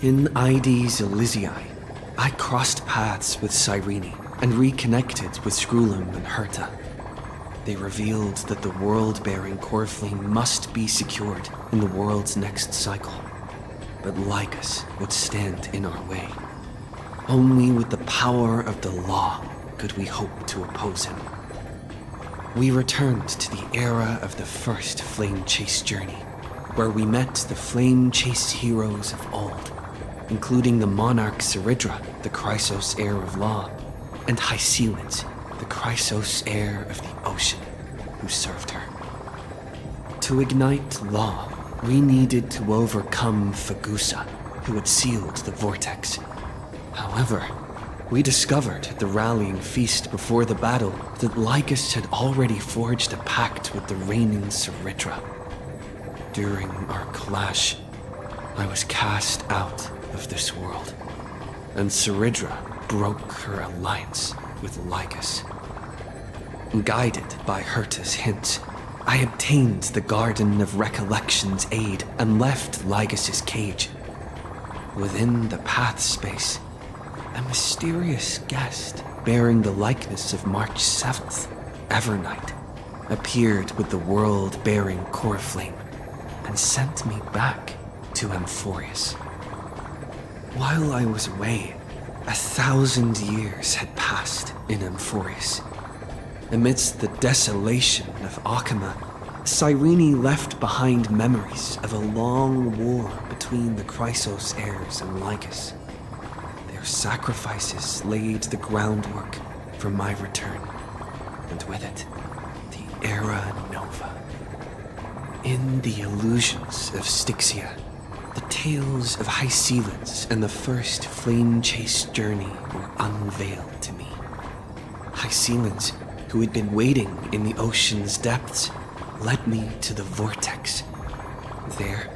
In ID's Elysiae, I crossed paths with Cyrene and reconnected with Skrulim and Herta. They revealed that the world-bearing core flame must be secured in the world's next cycle. But Lycus would stand in our way. Only with the power of the law could we hope to oppose him. We returned to the era of the first Flame Chase journey, where we met the Flame Chase heroes of old, including the monarch Seridra, the Chrysos heir of law, and Hycelid, the Chrysos heir of the ocean, who served her. To ignite law, we needed to overcome Fagusa, who had sealed the vortex. However, we discovered at the rallying feast before the battle that Lycus had already forged a pact with the reigning Seridra. During our clash, I was cast out of this world, and Seridra broke her alliance with Lycus. Guided by Herta's hints, I obtained the Garden of Recollection's aid and left Lycus's cage. Within the path space, a mysterious guest bearing the likeness of March 7th, Evernight, appeared with the world-bearing core flame and sent me back to Amphorius. While I was away, 1,000 years had passed in Amphorius. Amidst the desolation of Akama, Cyrene left behind memories of a long war between the Chrysos heirs and Lycus. Their sacrifices laid the groundwork for my return, and with it, the Era Nova. In the illusions of Styxia, the tales of Hycelid and the first Flame Chase journey were unveiled to me. Hycelid, who had been waiting in the ocean's depths, led me to the vortex. There,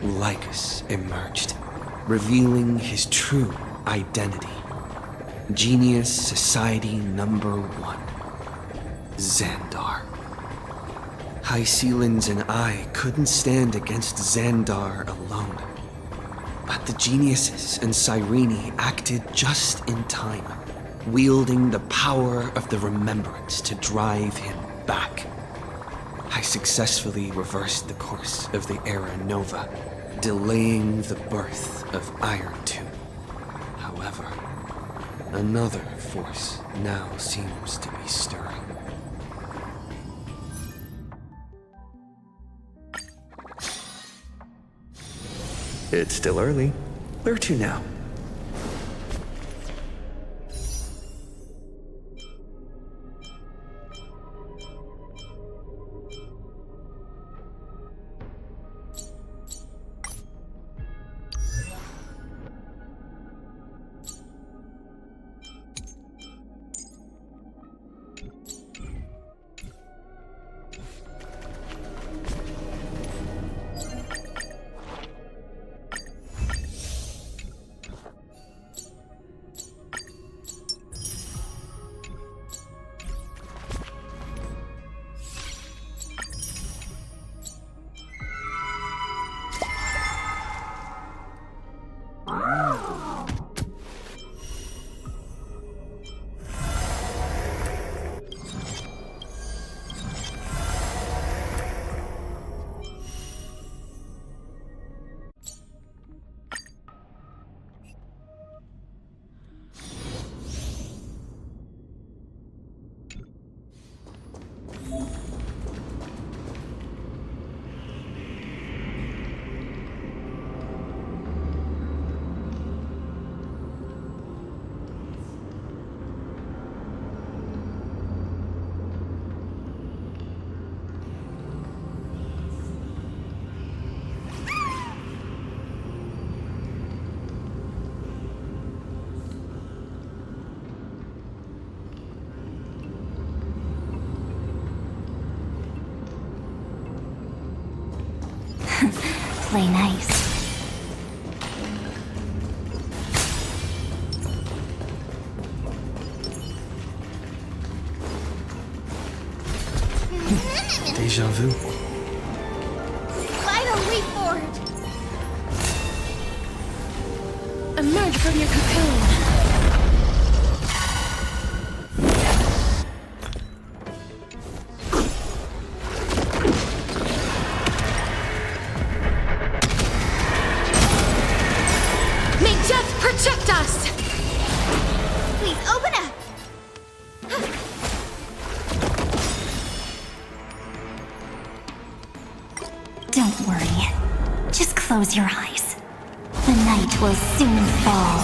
Lycus emerged, revealing his true identity. Genius Society Number 1, Xandar. Hycelid and I couldn't stand against Xandar alone, but the geniuses and Cyrene acted just in time, wielding the power of the remembrance to drive him back. I successfully reversed the course of the Era Nova, delaying the birth of Iron 2. However, another force now seems to be stirring. It's still early. Where to now? Play nice. Deja vu. Vital leap forward. Close your eyes. The night will soon fall.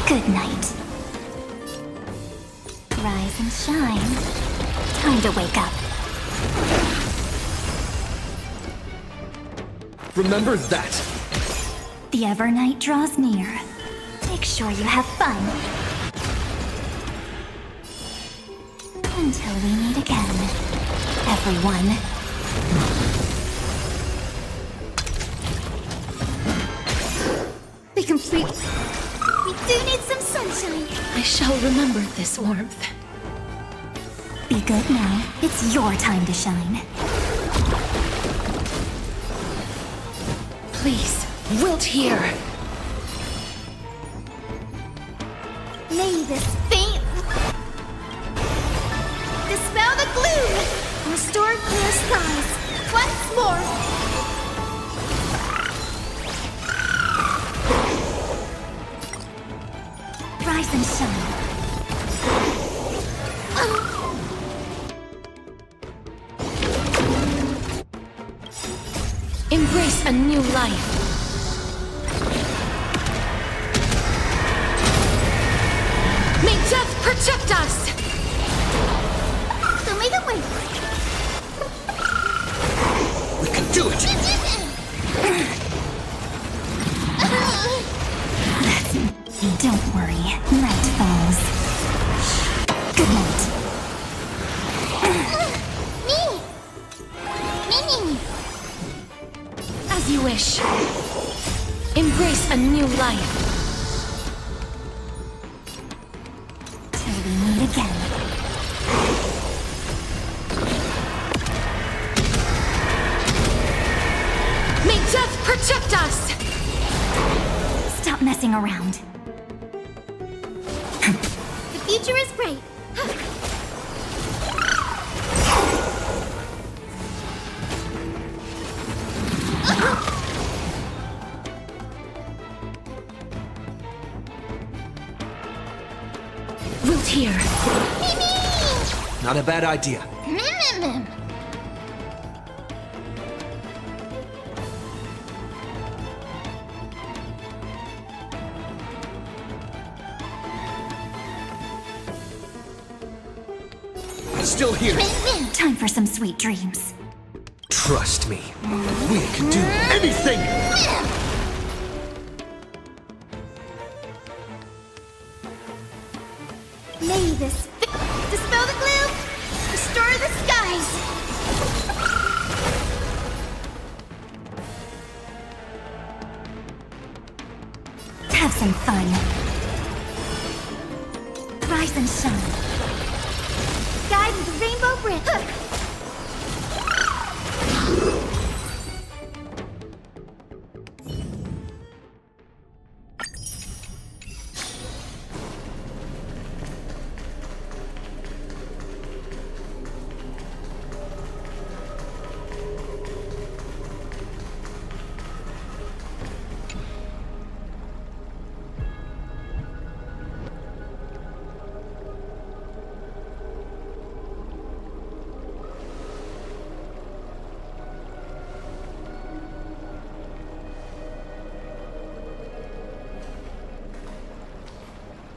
Good night. Rise and shine. Time to wake up. Remember that! The Evernight draws near. Make sure you have fun. Until we meet again, everyone. We do need some sunshine. I shall remember this warmth. Be good now. It's your time to shine. Please, wilt here. May this faint dispel the gloom. Restore clear skies. Once more. Rise and shine. Embrace a new life. May death protect us! Show me the way. We can do it! Don't worry. Night falls. Good night. Me! As you wish. Embrace a new life. Till we meet again. May death protect us! Stop messing around. The future is bright. Wilt here. Not a bad idea. Still here. Time for some sweet dreams. Trust me. We can do anything! May this dispel the gloom, restore the skies. Have some fun. Rise and shine. Guide with the rainbow bridge.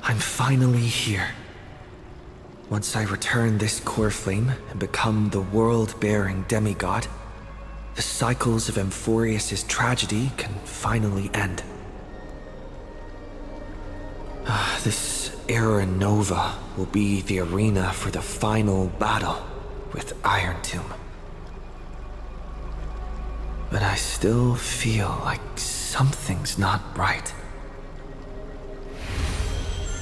I'm finally here. Once I return this core flame and become the world-bearing demigod, the cycles of Amphorius' tragedy can finally end. This Era Nova will be the arena for the final battle with Iron Tomb. But I still feel like something's not right.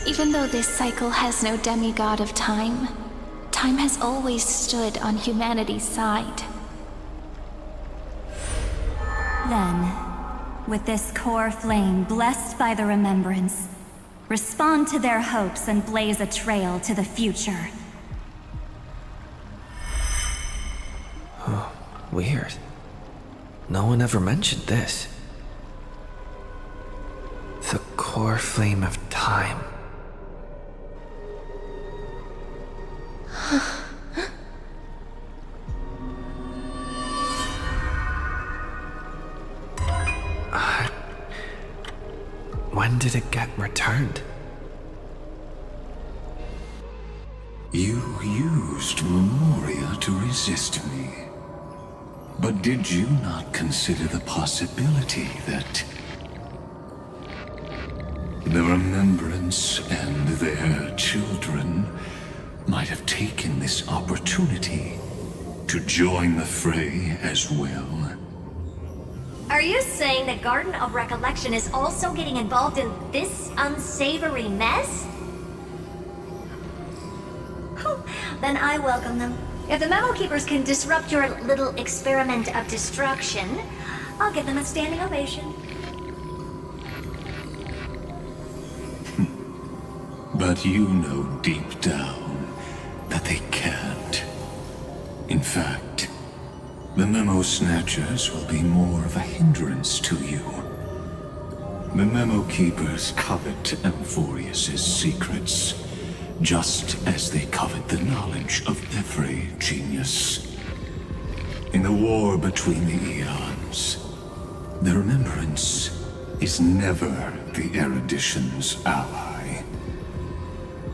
Even though this cycle has no demigod of time, time has always stood on humanity's side. Then, with this core flame blessed by the remembrance, respond to their hopes and blaze a trail to the future. Weird. No one ever mentioned this. The core flame of time. when did it get returned? You used Memoria to resist me. But did you not consider the possibility that the Remembrance and their children might have taken this opportunity to join the fray as well? Are you saying that Garden of Recollection is also getting involved in this unsavory mess? Then I welcome them. If the Memo Keepers can disrupt your little experiment of destruction, I'll give them a standing ovation. But you know deep down that they can't. In fact, the Memo Snatchers will be more of a hindrance to you. The Memo Keepers covet Amphorius's secrets, just as they covet the knowledge of every genius. In the war between the eons, the Remembrance is never the Erudition's ally.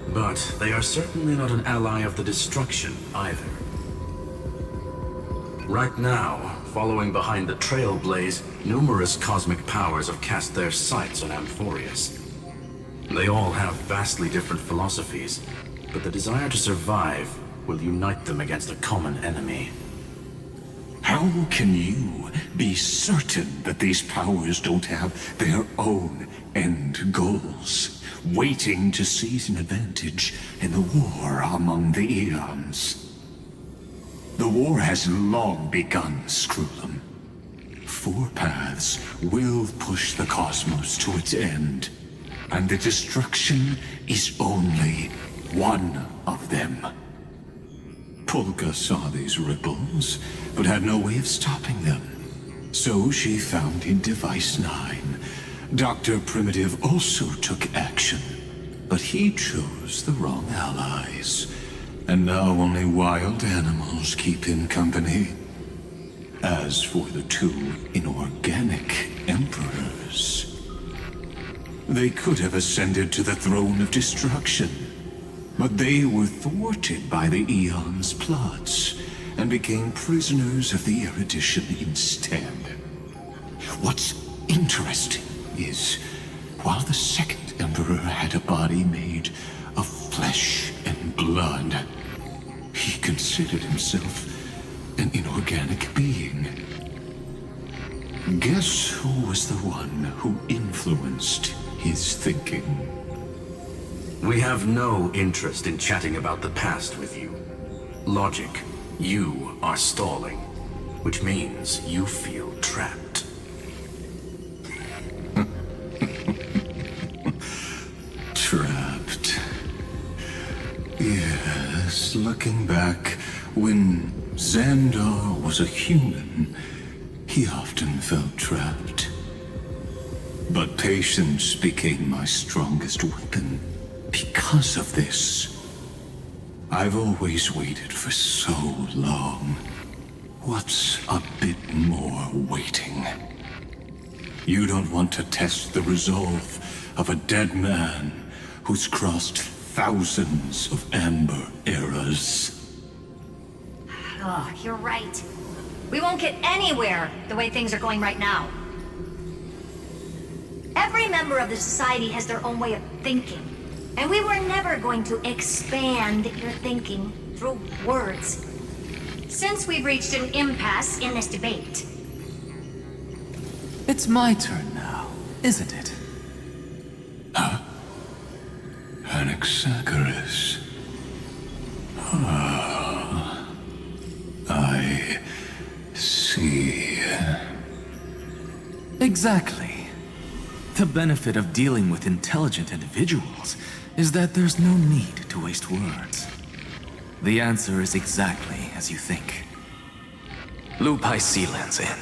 But they are certainly not an ally of the destruction either. Right now, following behind the Trailblaze, numerous cosmic powers have cast their sights on Amphorius. They all have vastly different philosophies, but the desire to survive will unite them against a common enemy. How can you be certain that these powers don't have their own end goals, waiting to seize an advantage in the war among the eons? The war has long begun, Screwlum. Four paths will push the cosmos to its end, and the destruction is only one of them. Polka saw these ripples, but had no way of stopping them. So she found in Device 9. Dr. Primitive also took action, but he chose the wrong allies. And now only wild animals keep him company. As for the two inorganic emperors, they could have ascended to the throne of destruction, but they were thwarted by the Eon's plots and became prisoners of the Erudition instead. What's interesting is, while the second emperor had a body made of flesh and blood, he considered himself an inorganic being. Guess who was the one who influenced his thinking? We have no interest in chatting about the past with you. Logic, you are stalling, which means you feel trapped. Trapped. Yes, looking back, when Xandar was a human, he often felt trapped. But patience became my strongest weapon because of this. I've always waited for so long. What's a bit more waiting? You don't want to test the resolve of a dead man who's crossed thousands of amber eras. Oh, you're right. We won't get anywhere the way things are going right now. Every member of the society has their own way of thinking, and we were never going to expand your thinking through words. Since we've reached an impasse in this debate. It's my turn now, isn't it? Anaxagoras. Ah, I see. Exactly. The benefit of dealing with intelligent individuals is that there's no need to waste words. The answer is exactly as you think. Lupai Sealand's in.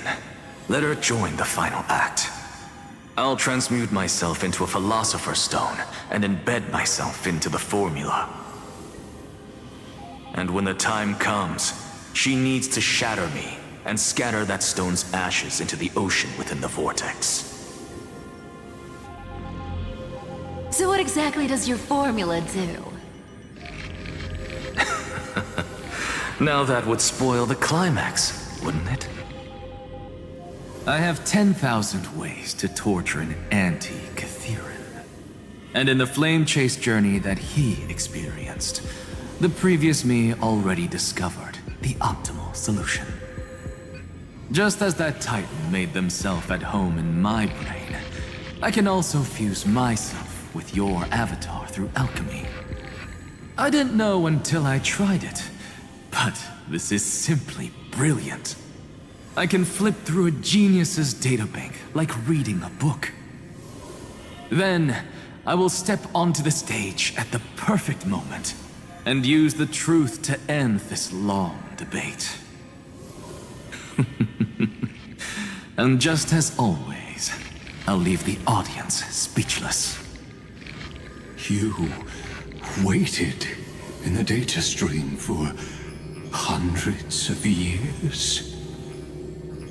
Let her join the final act. I'll transmute myself into a Philosopher's Stone and embed myself into the formula. And when the time comes, she needs to shatter me and scatter that stone's ashes into the ocean within the vortex. So what exactly does your formula do? Now that would spoil the climax, wouldn't it? I have 10,000 ways to torture an anti-Cathiran. And in the flame chase journey that he experienced, the previous me already discovered the optimal solution. Just as that Titan made themselves at home in my brain, I can also fuse myself with your avatar through alchemy. I didn't know until I tried it, but this is simply brilliant. I can flip through a genius's databank like reading a book. Then, I will step onto the stage at the perfect moment and use the truth to end this long debate. And just as always, I'll leave the audience speechless. You waited in the data stream for hundreds of years?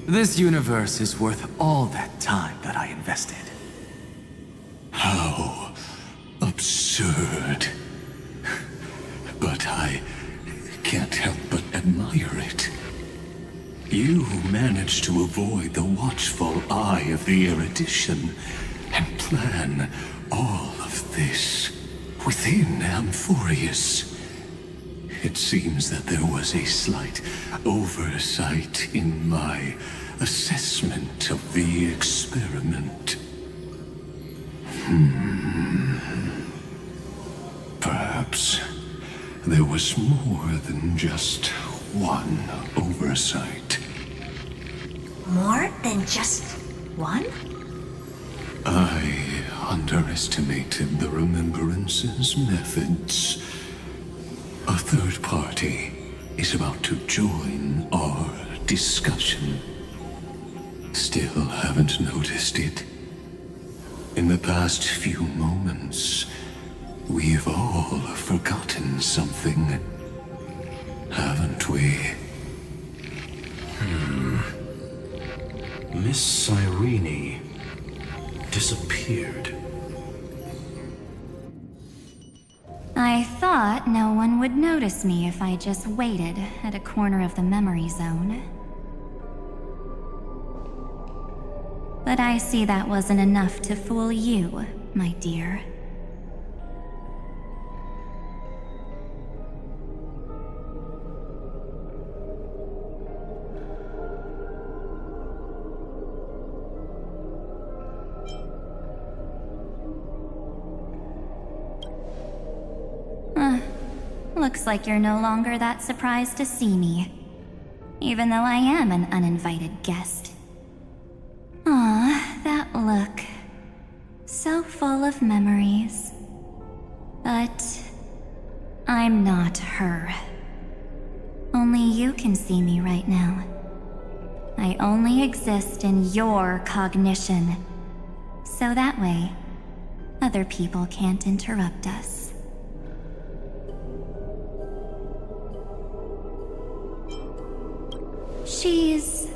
This universe is worth all that time that I invested. How absurd. But I can't help but admire it. You managed to avoid the watchful eye of the erudition and plan all of this within Amphorius. It seems that there was a slight oversight in my assessment of the experiment. Perhaps there was more than just one oversight. More than just one? I underestimated the Remembrance's methods. A third party is about to join our discussion. Still haven't noticed it. In the past few moments, we've all forgotten something, haven't we? Miss Cyrene disappeared. I thought no one would notice me if I just waited at a corner of the memory zone. But I see that wasn't enough to fool you, my dear. Looks like you're no longer that surprised to see me, even though I am an uninvited guest. Ah, that look. So full of memories. But I'm not her. Only you can see me right now. I only exist in your cognition. So that way, other people can't interrupt us. She's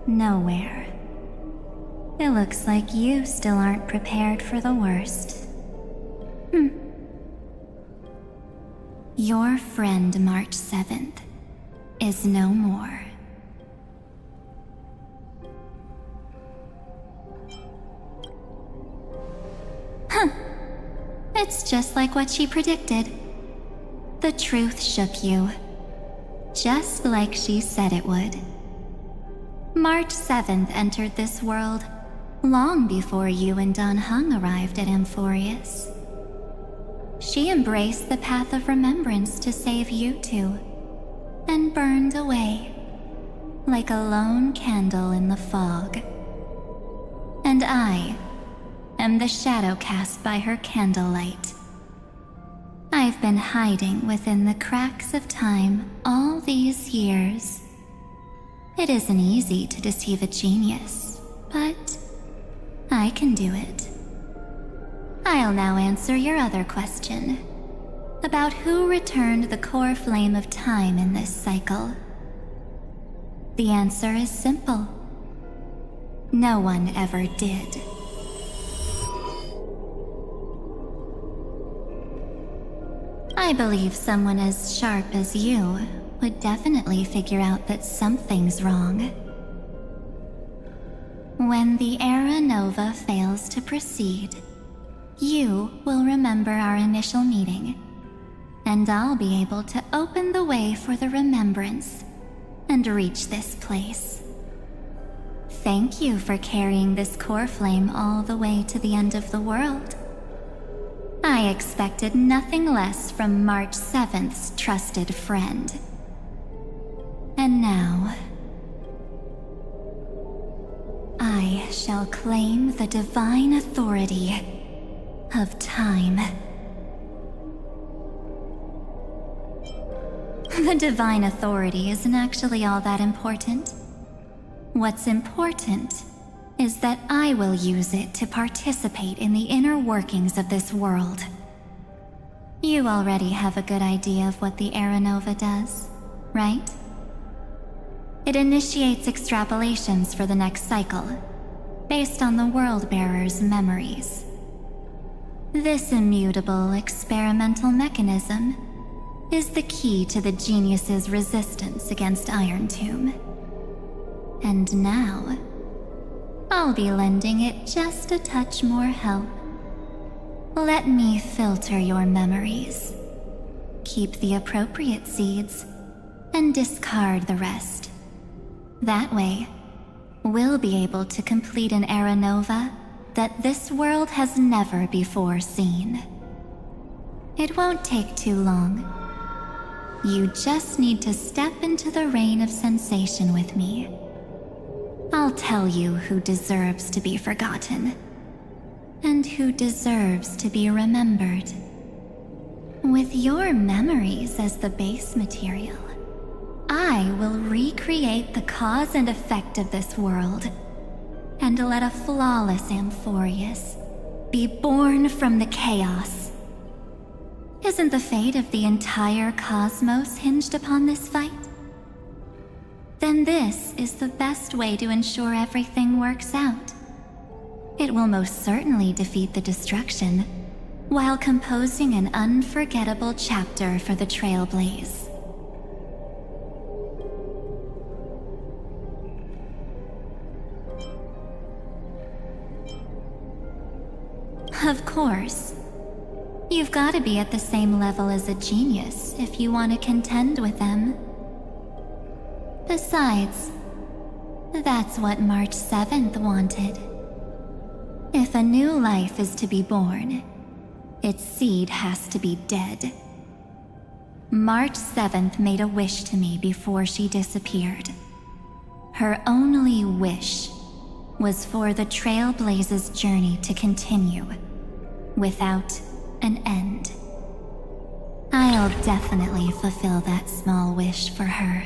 nowhere. It looks like you still aren't prepared for the worst. Your friend March 7th is no more. It's just like what she predicted. The truth shook you. Just like she said it would. March 7th entered this world long before you and Don Hung arrived at Amphorius. She embraced the path of remembrance to save you two, and burned away like a lone candle in the fog. And I am the shadow cast by her candlelight. I've been hiding within the cracks of time all these years. It isn't easy to deceive a genius, but I can do it. I'll now answer your other question, about who returned the core flame of time in this cycle. The answer is simple. No one ever did. I believe someone as sharp as you would definitely figure out that something's wrong. When the Era Nova fails to proceed, you will remember our initial meeting, and I'll be able to open the way for the remembrance and reach this place. Thank you for carrying this core flame all the way to the end of the world. I expected nothing less from March 7th's trusted friend. And now, I shall claim the divine authority of time. The divine authority isn't actually all that important. What's important is that I will use it to participate in the inner workings of this world. You already have a good idea of what the Era Nova does, right? It initiates extrapolations for the next cycle, based on the World-Bearer's memories. This immutable experimental mechanism is the key to the genius's resistance against Iron Tomb. And now, I'll be lending it just a touch more help. Let me filter your memories. Keep the appropriate seeds, and discard the rest. That way, we'll be able to complete an Era Nova that this world has never before seen. It won't take too long. You just need to step into the rain of sensation with me. I'll tell you who deserves to be forgotten, and who deserves to be remembered. With your memories as the base material, I will recreate the cause and effect of this world, and let a flawless Amphorius be born from the chaos. Isn't the fate of the entire cosmos hinged upon this fight? Then this is the best way to ensure everything works out. It will most certainly defeat the destruction, while composing an unforgettable chapter for the Trailblaze. Of course. You've got to be at the same level as a genius if you want to contend with them. Besides, that's what March 7th wanted. If a new life is to be born, its seed has to be dead. March 7th made a wish to me before she disappeared. Her only wish was for the Trailblaze's journey to continue, without an end. I'll definitely fulfill that small wish for her.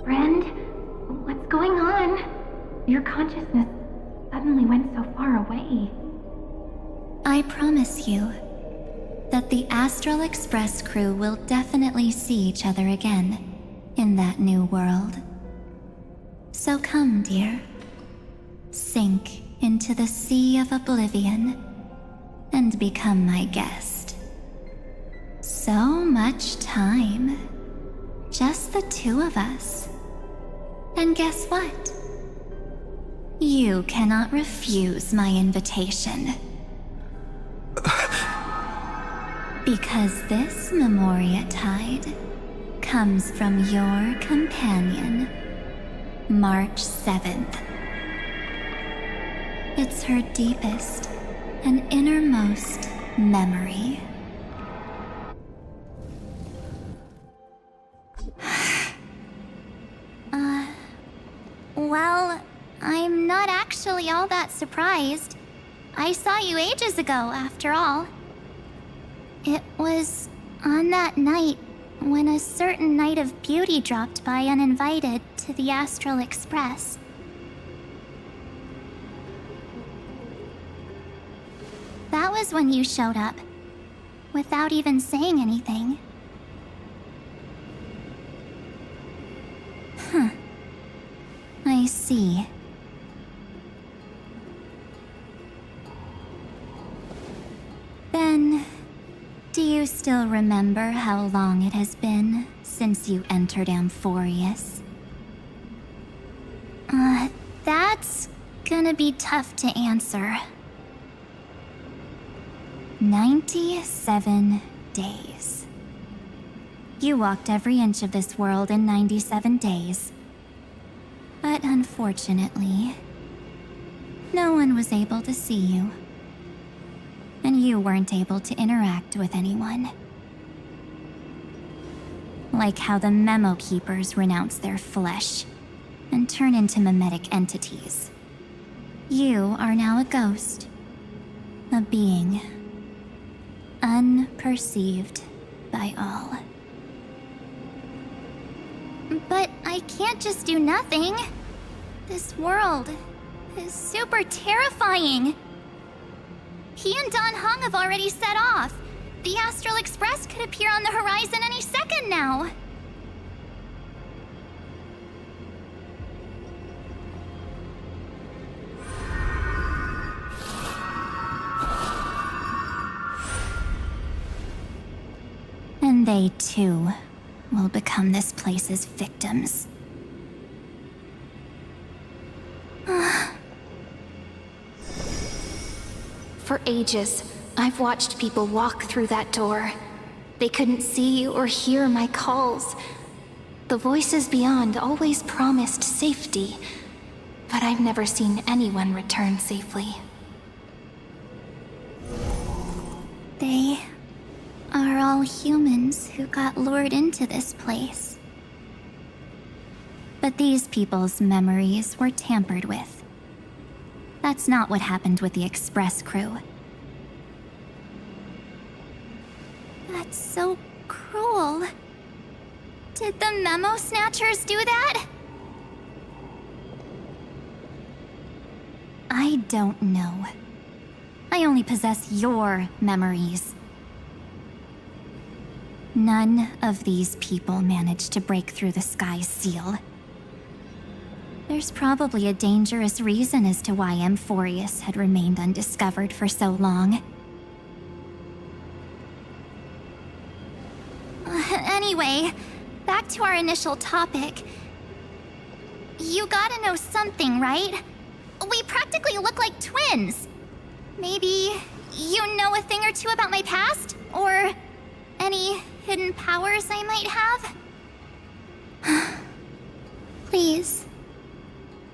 Friend, what's going on? Your consciousness suddenly went so far away. I promise you that the Astral Express crew will definitely see each other again in that new world. So come, dear. Sink into the sea of oblivion and become my guest. So much time. Just the two of us. And guess what? You cannot refuse my invitation. Because this Memoria Tide comes from your companion, March 7th. It's her deepest and innermost memory. Well, I'm not actually all that surprised. I saw you ages ago, after all. It was on that night when a certain Knight of Beauty dropped by uninvited to the Astral Express. That was when you showed up, without even saying anything. I see. still remember how long it has been since you entered Amphorius? That's gonna be tough to answer. 97 days. You walked every inch of this world in 97 days. But unfortunately, no one was able to see you. And you weren't able to interact with anyone. Like how the Memo Keepers renounce their flesh and turn into mimetic entities. You are now a ghost. A being. Unperceived by all. But I can't just do nothing. This world is super terrifying. He and Don Hong have already set off. The Astral Express could appear on the horizon any second now. And they too will become this place's victims. For ages, I've watched people walk through that door. They couldn't see or hear my calls. The voices beyond always promised safety, but I've never seen anyone return safely. They are all humans who got lured into this place. But these people's memories were tampered with. That's not what happened with the Express crew. That's so cruel. Did the Memo Snatchers do that? I don't know. I only possess your memories. None of these people managed to break through the sky's seal. There's probably a dangerous reason as to why Amphorius had remained undiscovered for so long. Anyway, back to our initial topic. You gotta know something, right? We practically look like twins. Maybe you know a thing or two about my past? Or any hidden powers I might have? Please,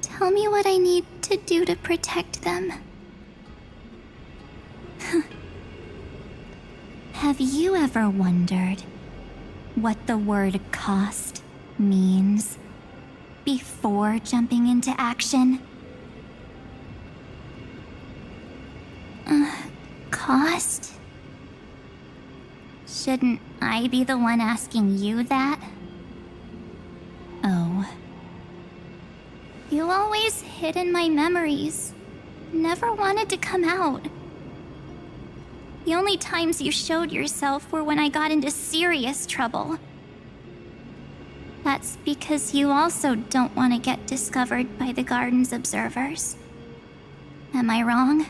tell me what I need to do to protect them. Have you ever wondered what the word cost means before jumping into action? Cost? Shouldn't I be the one asking you that? Oh. You always hid in my memories. Never wanted to come out. The only times you showed yourself were when I got into serious trouble. That's because you also don't want to get discovered by the Garden's observers. Am I wrong?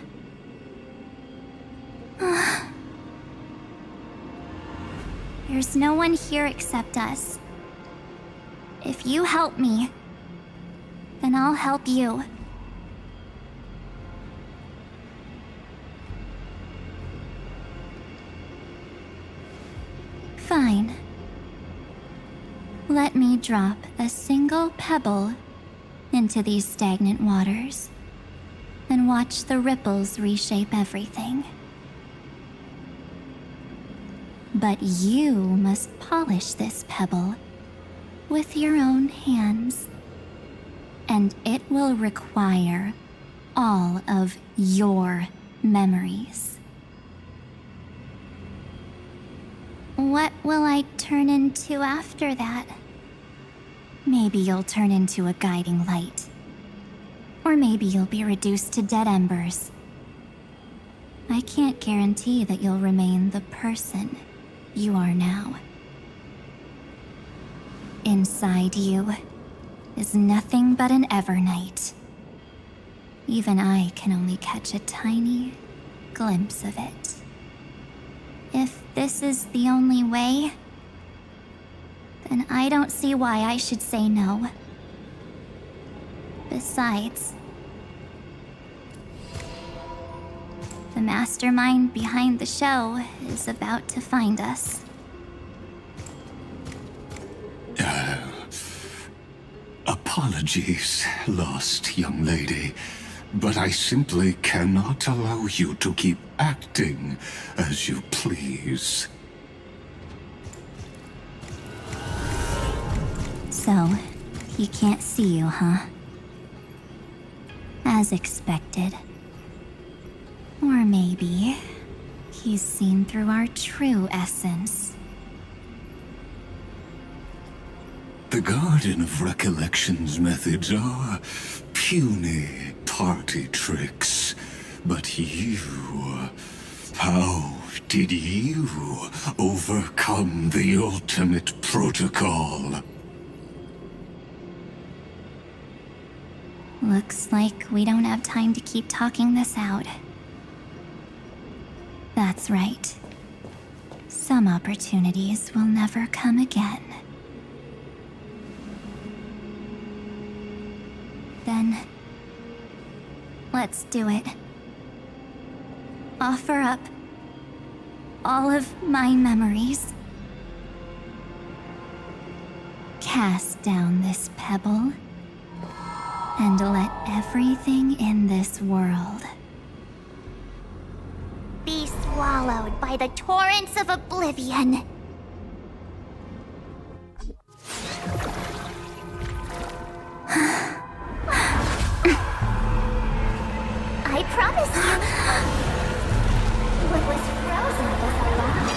There's no one here except us. If you help me, then I'll help you. Fine. Let me drop a single pebble into these stagnant waters and watch the ripples reshape everything. But you must polish this pebble with your own hands, and it will require all of your memories. What will I turn into after that? Maybe you'll turn into a guiding light. Or maybe you'll be reduced to dead embers. I can't guarantee that you'll remain the person you are now. Inside you is nothing but an Evernight. Even I can only catch a tiny glimpse of it. If this is the only way, then I don't see why I should say no. Besides, the mastermind behind the show is about to find us. Apologies, lost young lady, but I simply cannot allow you to keep acting as you please. So, he can't see you, huh? As expected. Or maybe he's seen through our true essence. The Garden of Recollection's methods are puny party tricks. But you... how did you overcome the ultimate protocol? Looks like we don't have time to keep talking this out. That's right. Some opportunities will never come again. Then, let's do it. Offer up all of my memories. Cast down this pebble, and let everything in this world be swallowed by the torrents of oblivion. I promise you, what was frozen was alive.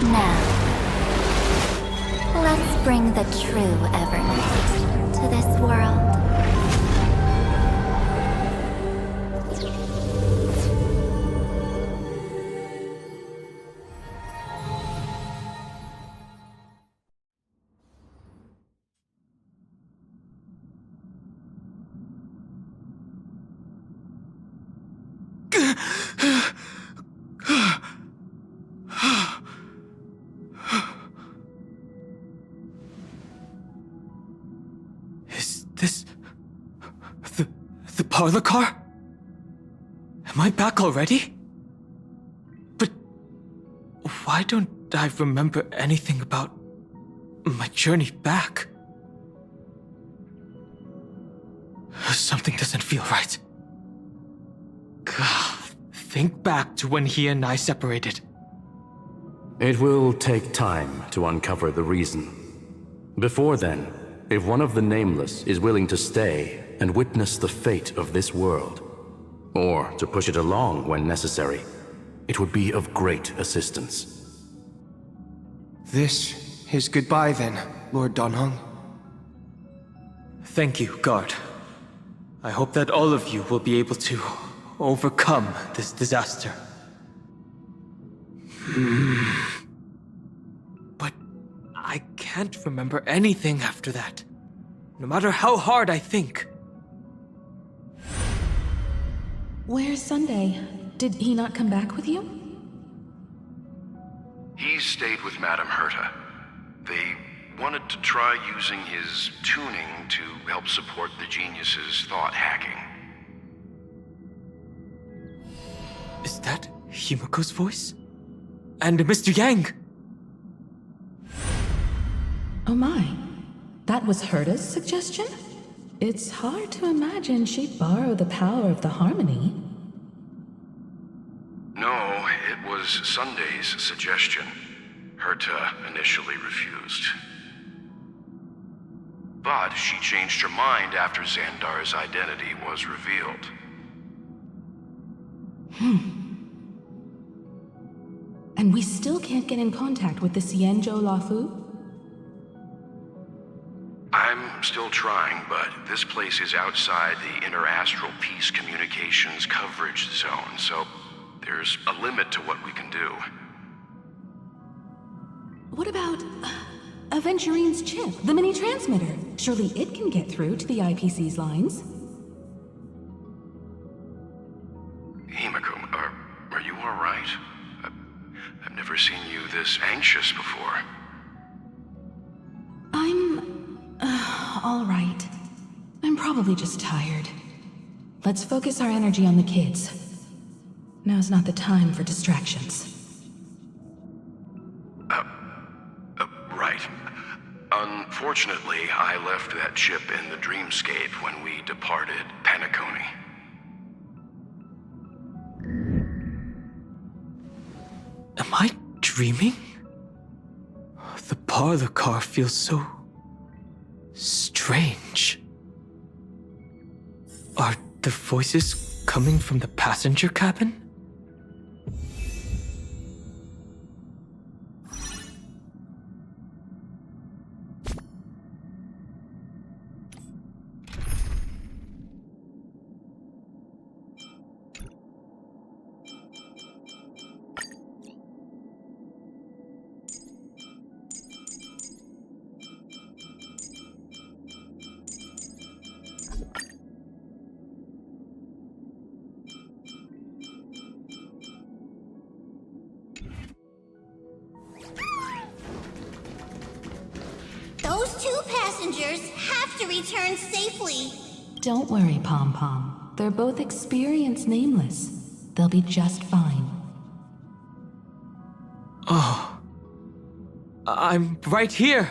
Now, let's bring the true Evernight to this world. Is this... the parlor car? Am I back already? But... why don't I remember anything about my journey back? Something doesn't feel right. Think back to when he and I separated. It will take time to uncover the reason. Before then, if one of the Nameless is willing to stay and witness the fate of this world, or to push it along when necessary, it would be of great assistance. This is goodbye then, Lord Donhong. Thank you, Guard. I hope that all of you will be able to overcome this disaster. But I can't remember anything after that, no matter how hard I think. Where's Sunday? Did he not come back with you? He stayed with Madame Herta. They wanted to try using his tuning to help support the genius's thought hacking. Is that Himiko's voice? And Mr. Yang? Oh my. That was Herta's suggestion? It's hard to imagine she'd borrow the power of the harmony. No, it was Sunday's suggestion. Herta initially refused. But she changed her mind after Xandar's identity was revealed. And we still can't get in contact with the Xianzhou Lafu? I'm still trying, but this place is outside the interastral peace communications coverage zone, so there's a limit to what we can do. What about Aventurine's chip, the mini transmitter? Surely it can get through to the IPC's lines. Himiko, are you all right? I've never seen you this anxious before. I'm all right. I'm probably just tired. Let's focus our energy on the kids. Now's not the time for distractions. Right. Unfortunately, I left that chip in the dreamscape when we departed Penacony. Am I dreaming? The parlor car feels so strange. Are the voices coming from the passenger cabin? Those two passengers have to return safely. Don't worry, Pom Pom. They're both experienced nameless. They'll be just fine. Oh. I'm right here.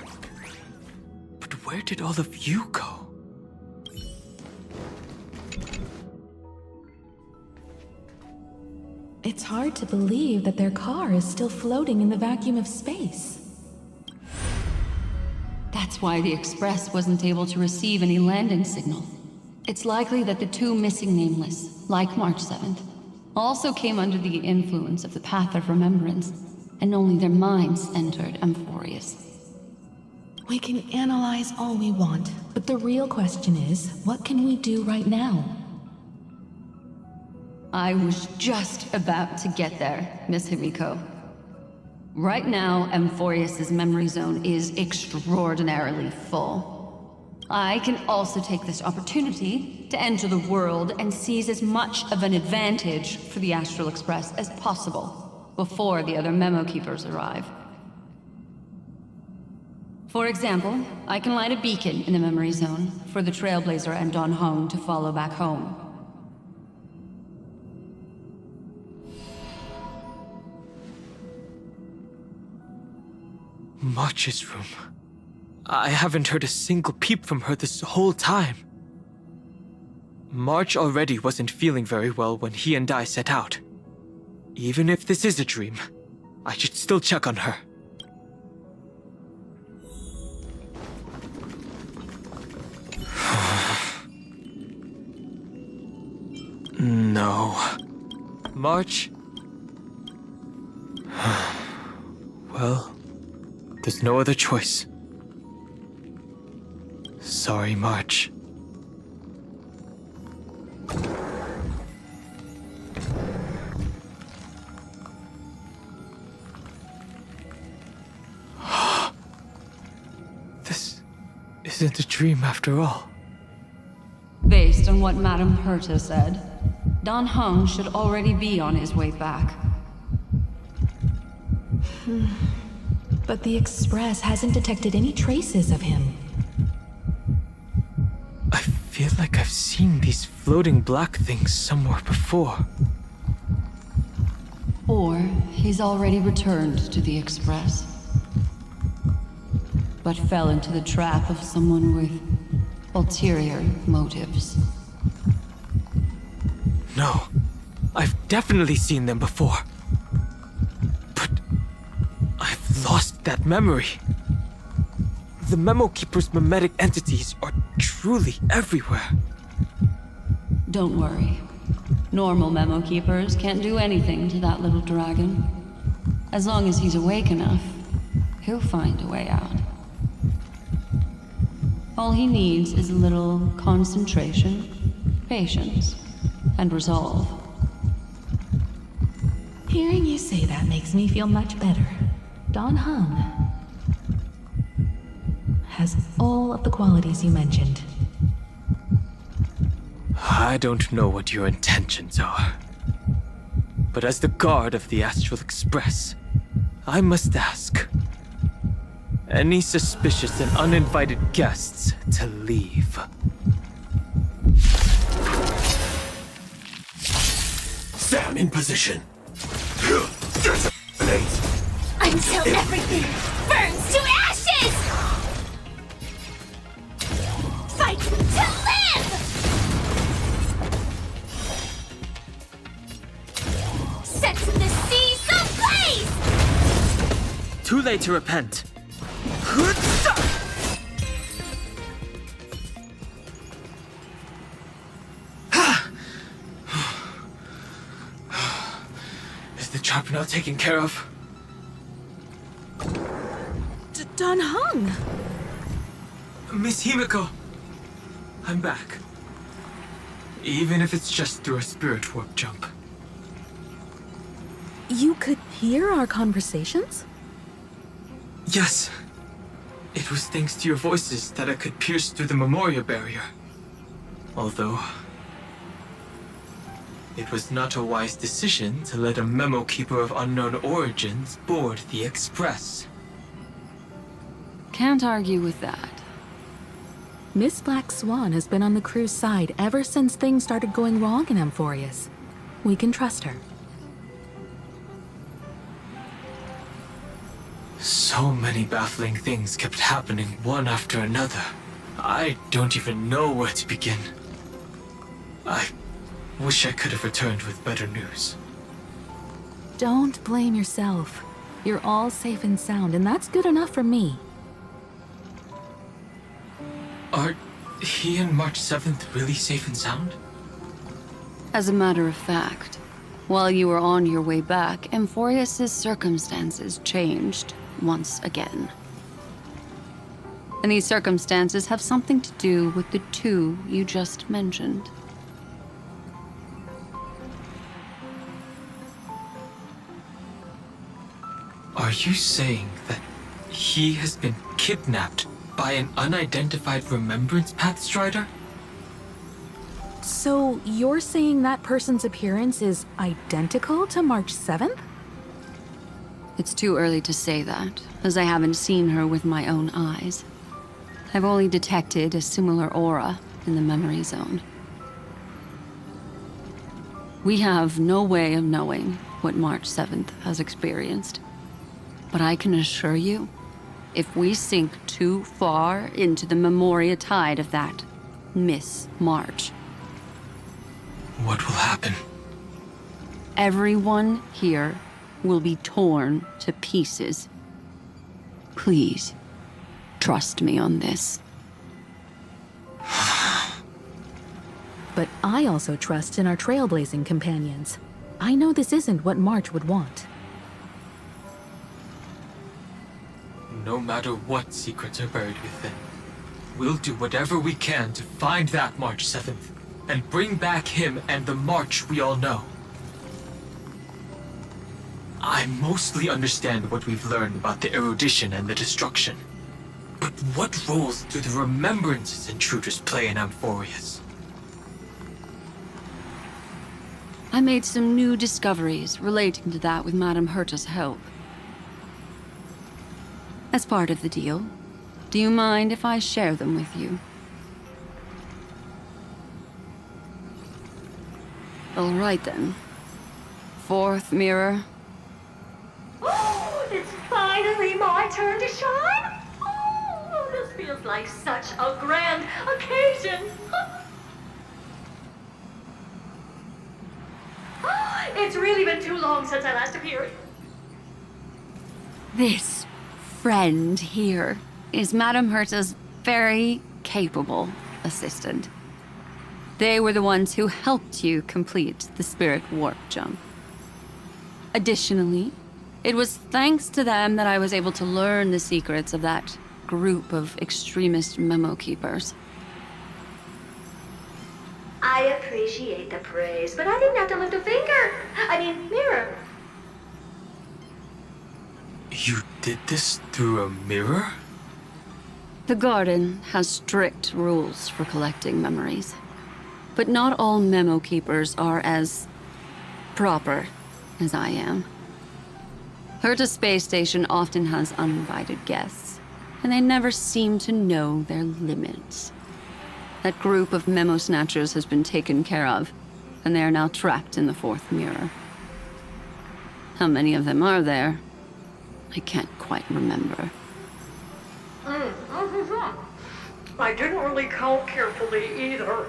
But where did all of you go? It's hard to believe that their car is still floating in the vacuum of space. That's why the Express wasn't able to receive any landing signal. It's likely that the two missing nameless, like March 7th, also came under the influence of the Path of Remembrance, and only their minds entered Amphorius. We can analyze all we want, but the real question is, what can we do right now? I was just about to get there, Miss Himiko. Right now, Amphorius' memory zone is extraordinarily full. I can also take this opportunity to enter the world and seize as much of an advantage for the Astral Express as possible before the other memo keepers arrive. For example, I can light a beacon in the memory zone for the Trailblazer and Don Hong to follow back home. March's room. I haven't heard a single peep from her this whole time. March already wasn't feeling very well when he and I set out. Even if this is a dream, I should still check on her. No. March? Well, there's no other choice. Sorry, March. This isn't a dream after all. Based on what Madame Herta said, Don Hung should already be on his way back. But the Express hasn't detected any traces of him. I feel like I've seen these floating black things somewhere before. Or he's already returned to the Express, but fell into the trap of someone with ulterior motives. No, I've definitely seen them before. But I've lost that memory. The Memo Keeper's mimetic entities are truly everywhere. Don't worry. Normal Memo Keepers can't do anything to that little dragon. As long as he's awake enough, he'll find a way out. All he needs is a little concentration, patience, and resolve. Hearing you say that makes me feel much better. Don Hung, has all of the qualities you mentioned. I don't know what your intentions are. But as the guard of the Astral Express, I must ask. Any suspicious and uninvited guests to leave. Sam in position. Until everything burns to ashes! Fight to live! Set the seas ablaze! Too late to repent. Is the job now taken care of? Don Hung! Miss Himiko, I'm back. Even if it's just through a spirit warp jump. You could hear our conversations? Yes. It was thanks to your voices that I could pierce through the Memoria barrier. Although, it was not a wise decision to let a memo keeper of unknown origins board the Express. Can't argue with that. Miss Black Swan has been on the crew's side ever since things started going wrong in Amphorius. We can trust her. So many baffling things kept happening one after another. I don't even know where to begin. I wish I could have returned with better news. Don't blame yourself. You're all safe and sound, and that's good enough for me. Are he and March 7th really safe and sound? As a matter of fact, while you were on your way back, Amphorius' circumstances changed once again. And these circumstances have something to do with the two you just mentioned. Are you saying that he has been kidnapped by an unidentified Remembrance Pathstrider? So you're saying that person's appearance is identical to March 7th? It's too early to say that, as I haven't seen her with my own eyes. I've only detected a similar aura in the memory zone. We have no way of knowing what March 7th has experienced. But I can assure you, if we sink too far into the Memoria tide of that Miss March, What will happen? everyone here will be torn to pieces. Please, trust me on this. But I also trust in our trailblazing companions. I know this isn't what March would want. No matter what secrets are buried within, we'll do whatever we can to find that March 7th and bring back him and the March we all know. I mostly understand what we've learned about the erudition and the destruction. But what roles do the remembrances intruders play in Amphorius? I made some new discoveries relating to that with Madame Herta's help. As part of the deal, do you mind if I share them with you? All right then. Fourth mirror. Oh, it's finally my turn to shine! Oh, this feels like such a grand occasion! It's really been too long since I last appeared. This friend here is Madame Herta's very capable assistant. They were the ones who helped you complete the spirit warp jump. Additionally, it was thanks to them that I was able to learn the secrets of that group of extremist memo keepers. I appreciate the praise, but I didn't have to lift a finger. I mean, mirror. You did this through a mirror? The Garden has strict rules for collecting memories. But not all memo keepers are as proper as I am. Herta Space Station often has uninvited guests, and they never seem to know their limits. That group of memo snatchers has been taken care of, and they are now trapped in the fourth mirror. How many of them are there? I can't quite remember. I didn't really count carefully either.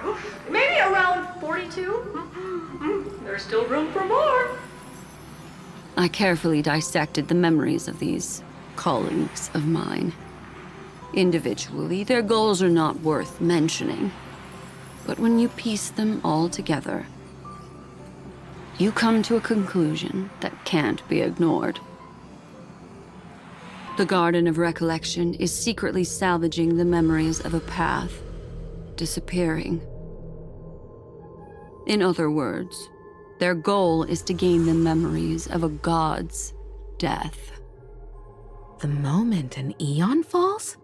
Maybe around 42? There's still room for more. I carefully dissected the memories of these colleagues of mine. Individually, their goals are not worth mentioning. But when you piece them all together, you come to a conclusion that can't be ignored. The Garden of Recollection is secretly salvaging the memories of a path disappearing. In other words, their goal is to gain the memories of a god's death. The moment an eon falls?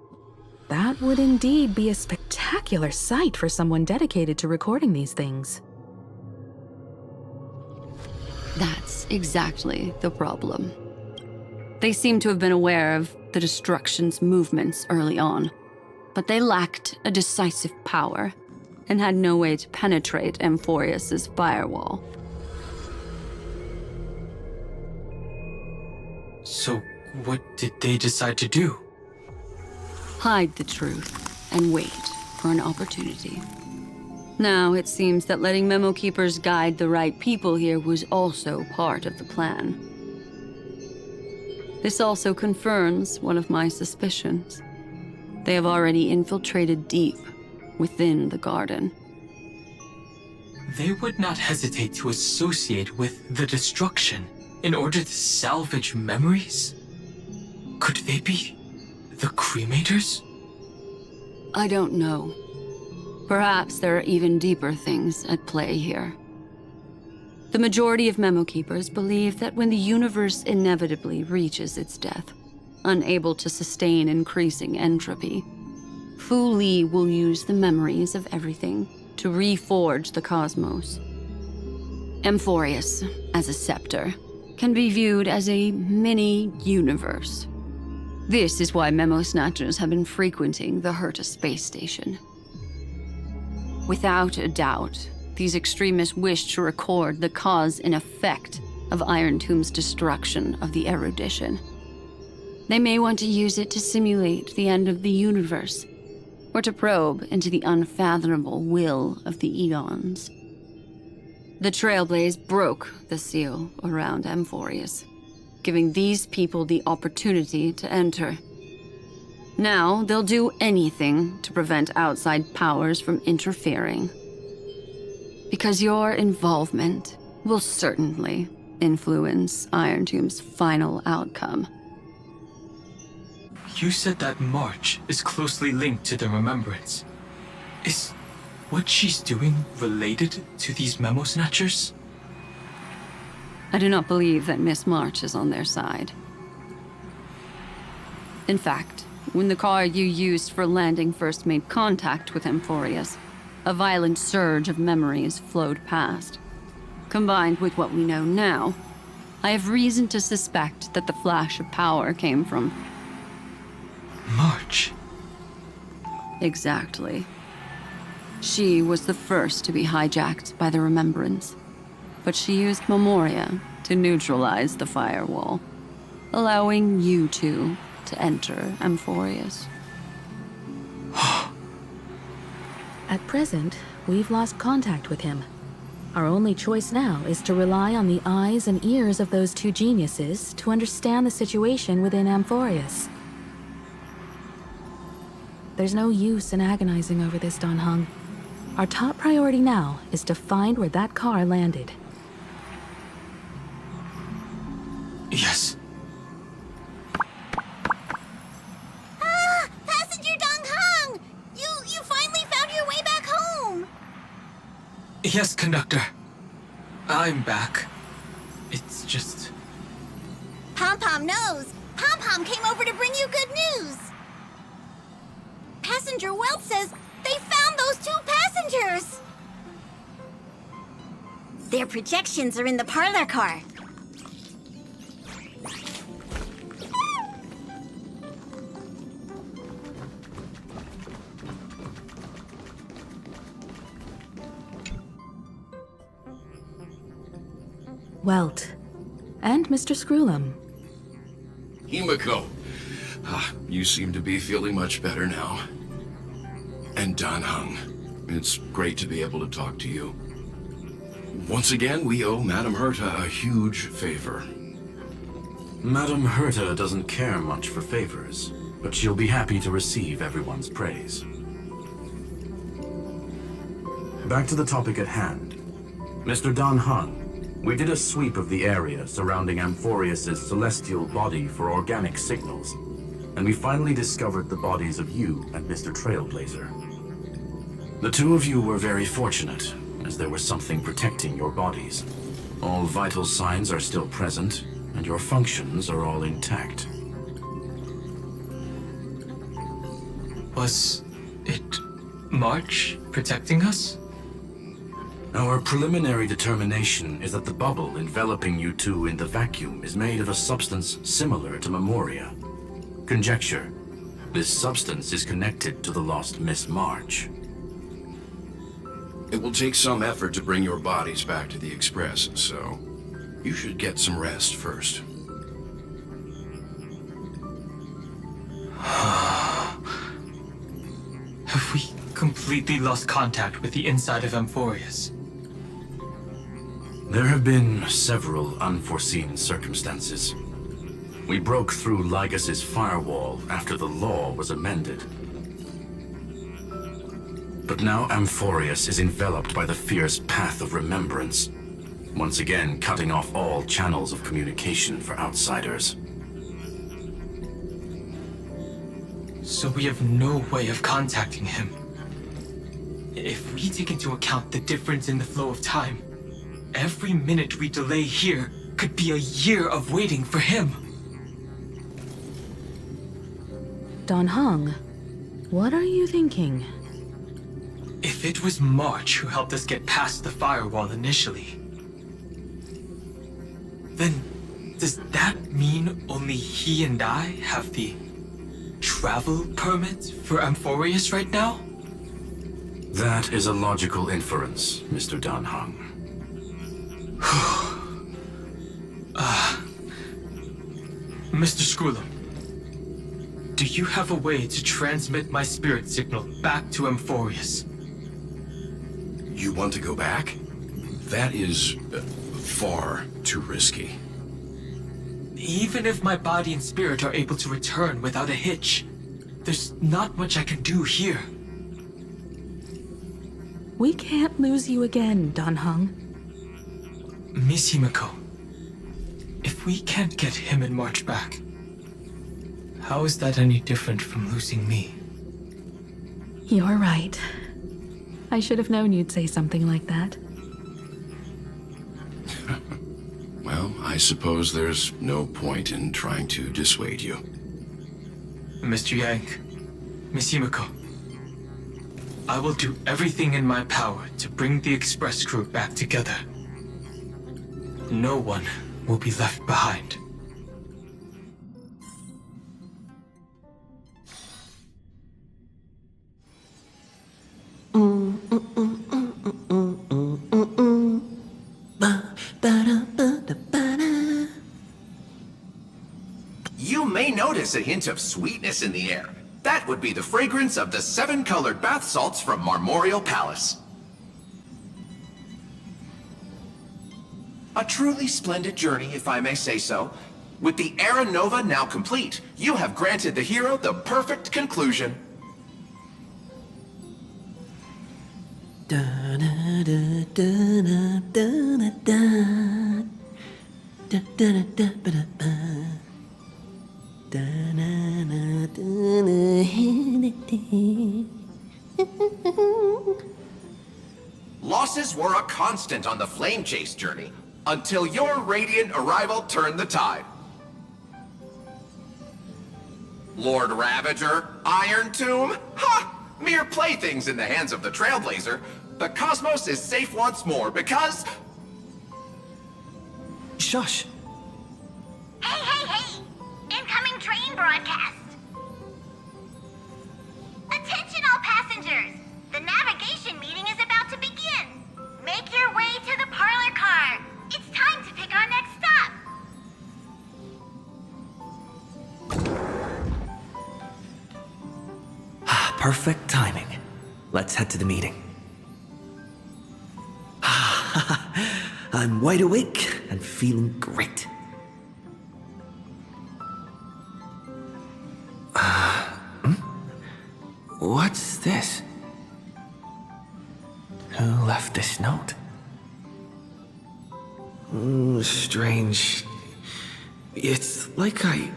That would indeed be a spectacular sight for someone dedicated to recording these things. That's exactly the problem. They seem to have been aware of the Destruction's movements early on, but they lacked a decisive power and had no way to penetrate Amphorius's firewall. So, what did they decide to do? Hide the truth and wait for an opportunity. Now, it seems that letting Memo Keepers guide the right people here was also part of the plan. This also confirms one of my suspicions. They have already infiltrated deep within the Garden. They would not hesitate to associate with the Destruction in order to salvage memories? Could they be the Cremators? I don't know. Perhaps there are even deeper things at play here. The majority of Memo Keepers believe that when the universe inevitably reaches its death, unable to sustain increasing entropy, Fu Li will use the memories of everything to reforge the cosmos. Amphorius, as a scepter, can be viewed as a mini-universe. This is why Memo Snatchers have been frequenting the Herta space station. Without a doubt, these extremists wish to record the cause and effect of Iron Tomb's destruction of the erudition. They may want to use it to simulate the end of the universe, or to probe into the unfathomable will of the eons. The Trailblaze broke the seal around Amphorius, giving these people the opportunity to enter. Now, they'll do anything to prevent outside powers from interfering. Because your involvement will certainly influence Iron Tomb's final outcome. You said that March is closely linked to the Remembrance. Is what she's doing related to these Memo Snatchers? I do not believe that Miss March is on their side. In fact, when the car you used for landing first made contact with Amphorius, a violent surge of memories flowed past. Combined with what we know now, I have reason to suspect that the flash of power came from March. Exactly. She was the first to be hijacked by the Remembrance, but she used Memoria to neutralize the firewall, allowing you two to enter Amphorius. At present, we've lost contact with him. Our only choice now is to rely on the eyes and ears of those two geniuses to understand the situation within Amphorius. There's no use in agonizing over this, Dan Heng. Our top priority now is to find where that car landed. Yes. Passenger Dong Heng! You finally found your way back home! Yes, conductor. I'm back. It's just... Pom Pom knows. Pom Pom came over to bring you good news. passenger, Welt says they found those 2 passengers! Their projections are in the parlor car. Welt. And Mr. Screwlum. Himiko, you seem to be feeling much better now. And Dan Hung, it's great to be able to talk to you. Once again, we owe Madame Herta a huge favor. Madame Herta doesn't care much for favors, but she'll be happy to receive everyone's praise. Back to the topic at hand. Mr. Dan Hung, we did a sweep of the area surrounding Amphorius' celestial body for organic signals, and we finally discovered the bodies of you and Mr. Trailblazer. The 2 of you were very fortunate, as there was something protecting your bodies. All vital signs are still present, and your functions are all intact. Was it March protecting us? Our preliminary determination is that the bubble enveloping you 2 in the vacuum is made of a substance similar to Memoria. Conjecture: this substance is connected to the lost Miss March. It will take some effort to bring your bodies back to the Express, so you should get some rest first. Have we completely lost contact with the inside of Amphorius? There have been several unforeseen circumstances. We broke through Lygas's firewall after the law was amended. But now Amphorius is enveloped by the fierce path of remembrance, once again cutting off all channels of communication for outsiders. So we have no way of contacting him. If we take into account the difference in the flow of time, every minute we delay here could be a year of waiting for him. Dan Hung, what are you thinking? If it was March who helped us get past the firewall initially, then does that mean only he and I have the travel permit for Amphorius right now? That is a logical inference, Mr. Dan Hung. Mr. Screwlum, do you have a way to transmit my spirit signal back to Amphorius? You want to go back? That is far too risky. Even if my body and spirit are able to return without a hitch, there's not much I can do here. We can't lose you again, Dan Hung. Miss Himiko, if we can't get him and March back, how is that any different from losing me? You're right. I should have known you'd say something like that. Well, I suppose there's no point in trying to dissuade you. Mr. Yank, Miss Himiko, I will do everything in my power to bring the Express crew back together. No one will be left behind. You may notice a hint of sweetness in the air. That would be the fragrance of the 7-colored bath salts from Marmorial Palace. A truly splendid journey, if I may say so. With the Era Nova now complete, you have granted the hero the perfect conclusion. Losses were a constant on the Flame Chase journey, until your radiant arrival turned the tide. Lord Ravager, Iron Tomb, ha! mere playthings in the hands of the Trailblazer, the cosmos is safe once more because... Shush! Hey, hey, hey! Incoming train broadcast! Attention all passengers! The navigation meeting is about to begin! Make your way to the parlor car! It's time to pick our next stop! Perfect timing. Let's head to the meeting. I'm wide awake and feeling great. What's this? Who left this note? Strange. It's like I...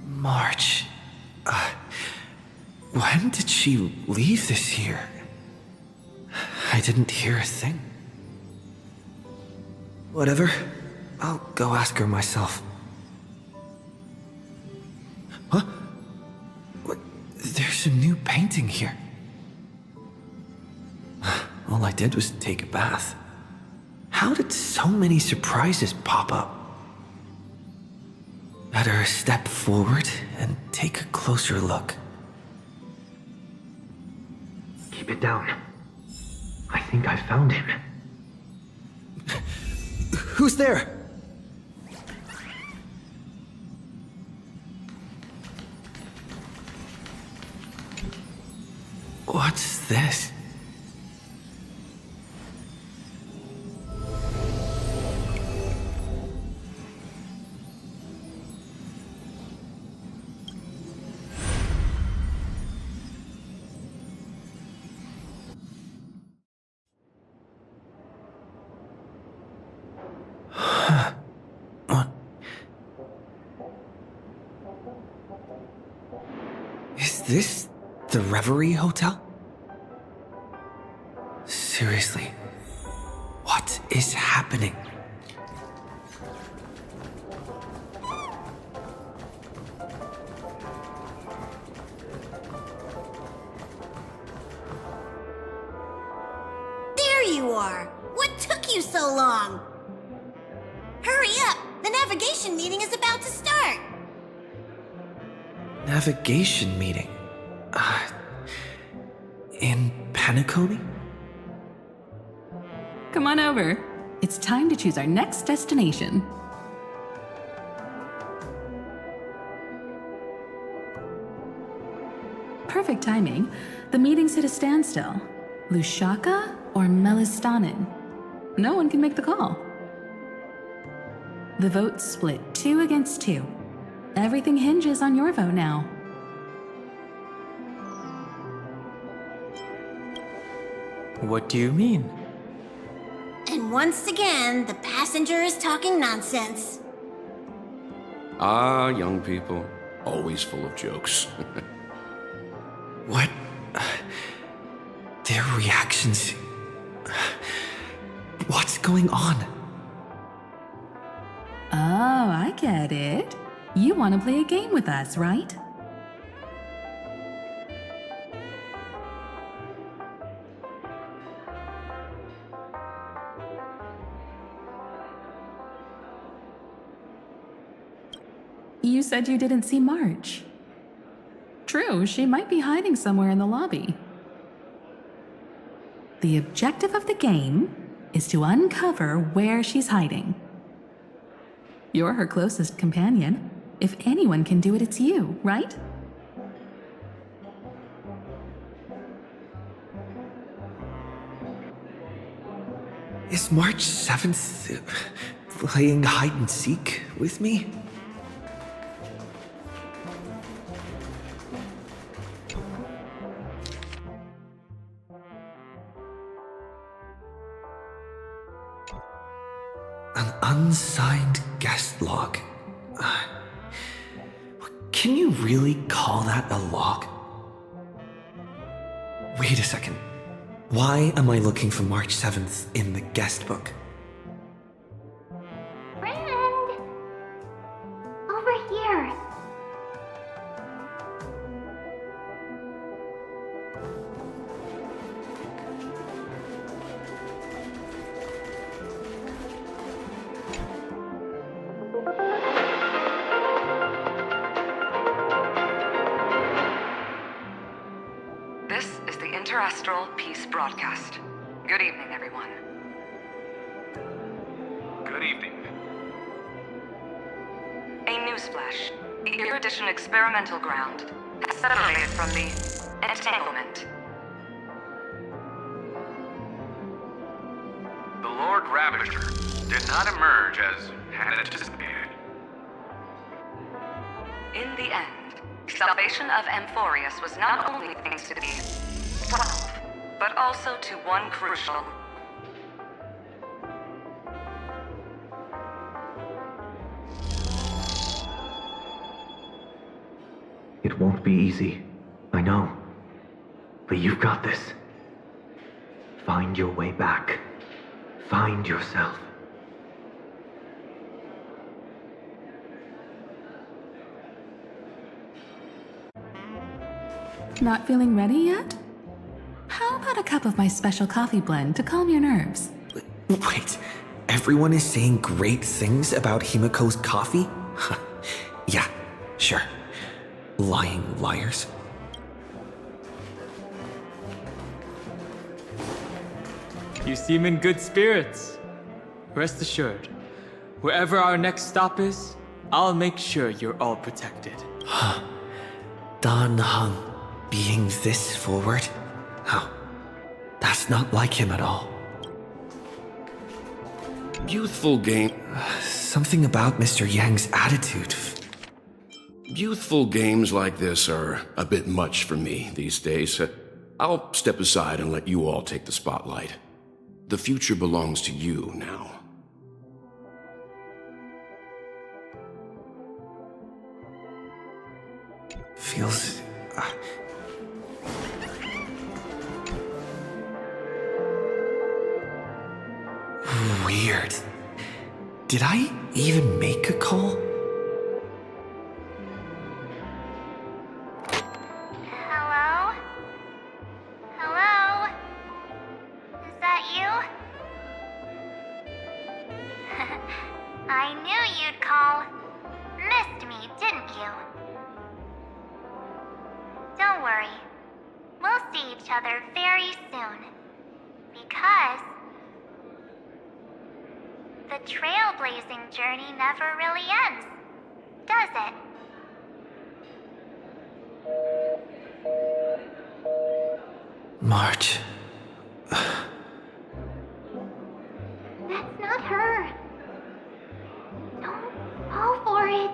March. When did she leave this here? I didn't hear a thing. Whatever. I'll go ask her myself. Huh? What? There's a new painting here. All I did was take a bath. How did so many surprises pop up? Better step forward and take a closer look. Keep it down. I think I found him. Who's there? What's this? Is this the Reverie Hotel? Seriously, what is happening? There you are! What took you so long? Hurry up! The navigation meeting is about to start! Navigation meeting? In Penacony? Come on over. It's time to choose our next destination. Perfect timing. The meeting's at a standstill. Lushaka or Melistanin? No one can make the call. The vote's split 2 against 2. Everything hinges on your vote now. What do you mean? And once again, the passenger is talking nonsense. Ah, young people. Always full of jokes. What? Their reactions... What's going on? Oh, I get it. You want to play a game with us, right? You said you didn't see March. True, she might be hiding somewhere in the lobby. The objective of the game is to uncover where she's hiding. You're her closest companion. If anyone can do it, it's you, right? Is March 7th playing hide and seek with me? An unsigned guest log. Can you really call that a log? Wait a second. Why am I looking for March 7th in the guest book? Friend! Over here. This is the Interastral Peace Broadcast. Good evening, everyone. Good evening. A newsflash. The Erudition experimental ground has separated from the entanglement. The Lord Ravager did not emerge as had anticipated. In the end, salvation of Amphorius was not only thanks to the 12, but also to one crucial. It won't be easy. I know. But you've got this. Find your way back. Find yourself. Not feeling ready yet? How about a cup of my special coffee blend to calm your nerves? Wait, everyone is saying great things about Himiko's coffee? Yeah, sure. Lying liars. You seem in good spirits. Rest assured, wherever our next stop is, I'll make sure you're all protected. Dan Heng being this forward? Oh, that's not like him at all. Youthful game. Something about Mr. Yang's attitude. Youthful games like this are a bit much for me these days. I'll step aside and let you all take the spotlight. The future belongs to you now. Feels... weird. Did I even make a call? Hello? Hello? Is that you? I knew you'd call. Missed me, didn't you? Don't worry. We'll see each other very soon. Because the trailblazing journey never really ends, does it? March. That's not her. Don't fall for it.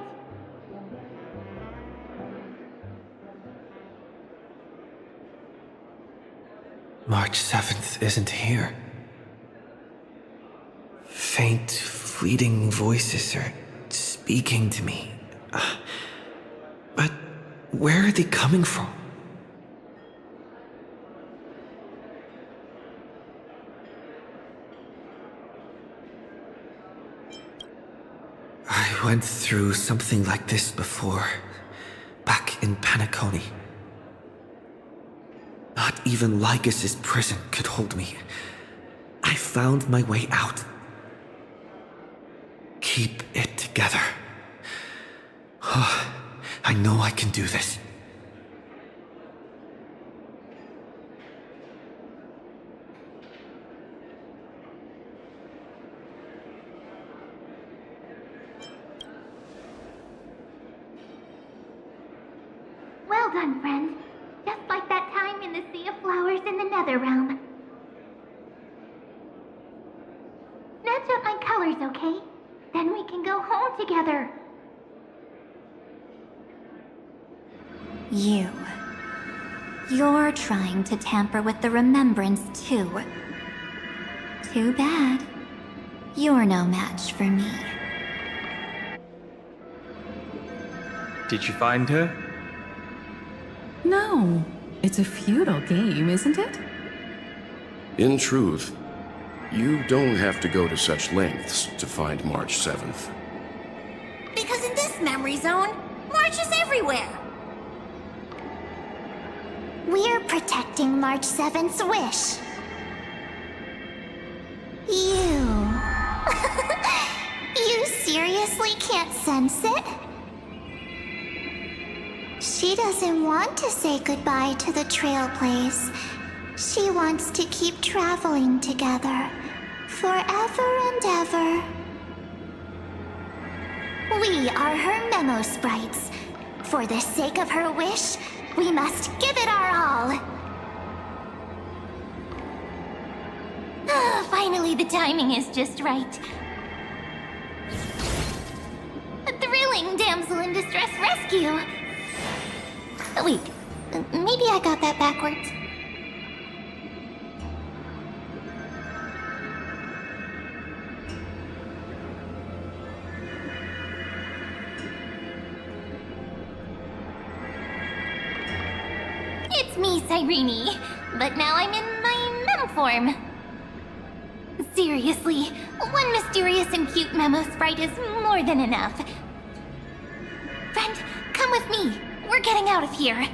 March 7th isn't here. Faint, fleeting voices are speaking to me. But where are they coming from? I went through something like this before, back in Panaconi. Not even Lycus's prison could hold me. I found my way out. Keep it together. Oh, I know I can do this. Well done, friend. Just like that time in the Sea of Flowers in the Nether Realm. Match up my colors, okay? Then we can go home together. You're trying to tamper with the remembrance too. Too bad. You're no match for me. Did you find her? No. It's a futile game, isn't it? In truth, you don't have to go to such lengths to find March 7th. Because in this memory zone, March is everywhere. We're protecting March 7th's wish. You... You seriously can't sense it? She doesn't want to say goodbye to the Trailblaze. She wants to keep traveling together, forever and ever. We are her memo sprites. For the sake of her wish, we must give it our all. Finally, the timing is just right. A thrilling damsel in distress rescue. Wait, maybe I got that backwards. It's me, Cyrene, but now I'm in my mem form. Seriously, one mysterious and cute memo sprite is more than enough. Friend, come with me. We're getting out of here.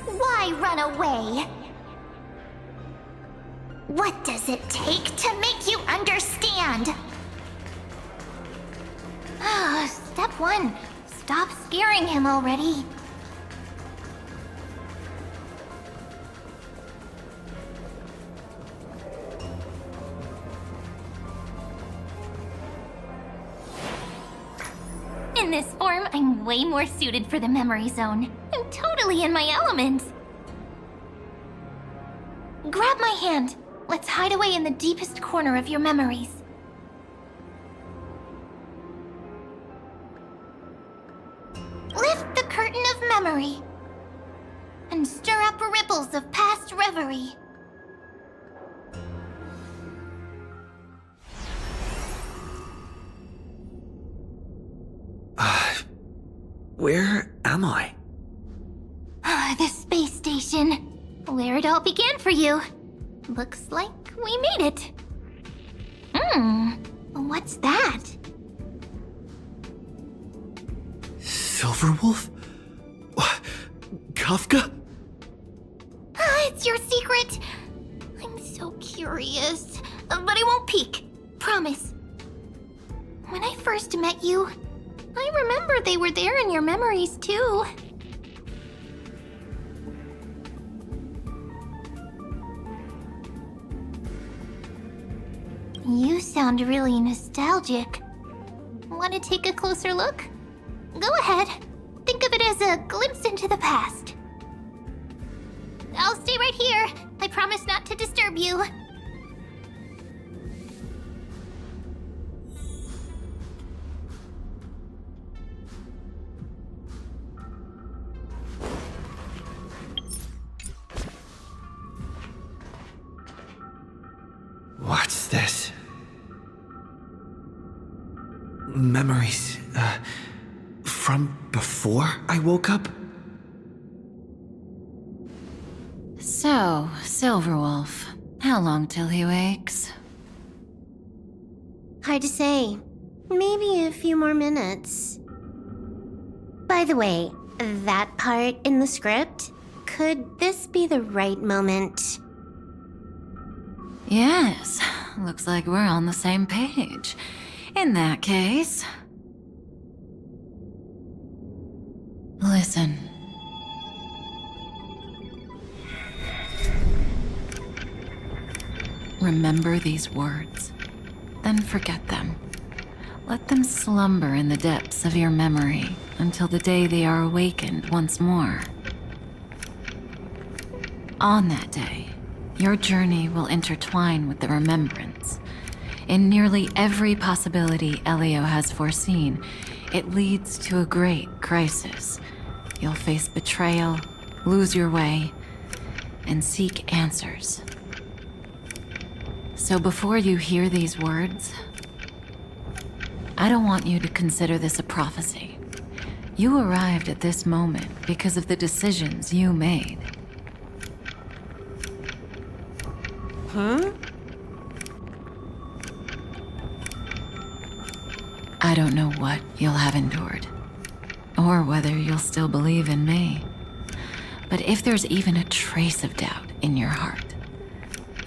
Why run away? What does it take to make you understand? Step 1. Stop scaring him already. In this form, I'm way more suited for the memory zone. I'm totally in my element. Grab my hand. Let's hide away in the deepest corner of your memories. Lift the curtain of memory and stir up ripples of past reverie. Where am I? The space station. Where it all began for you. Looks like we made it. What's that? Silverwolf? Kafka? It's your secret. I'm so curious. But I won't peek. Promise. When I first met you, I remember they were there in your memories, too. You sound really nostalgic. Want to take a closer look? Go ahead. Think of it as a glimpse into the past. I'll stay right here. I promise not to disturb you. What's this? Memories, from before I woke up? So, Silverwolf, how long till he wakes? Hard to say. Maybe a few more minutes. By the way, that part in the script, could this be the right moment? Yes, looks like we're on the same page. In that case... Listen. Remember these words, then forget them. Let them slumber in the depths of your memory until the day they are awakened once more. On that day, your journey will intertwine with the remembrance. In nearly every possibility Elio has foreseen, it leads to a great crisis. You'll face betrayal, lose your way, and seek answers. So before you hear these words, I don't want you to consider this a prophecy. You arrived at this moment because of the decisions you made. Huh? I don't know what you'll have endured, or whether you'll still believe in me. But if there's even a trace of doubt in your heart,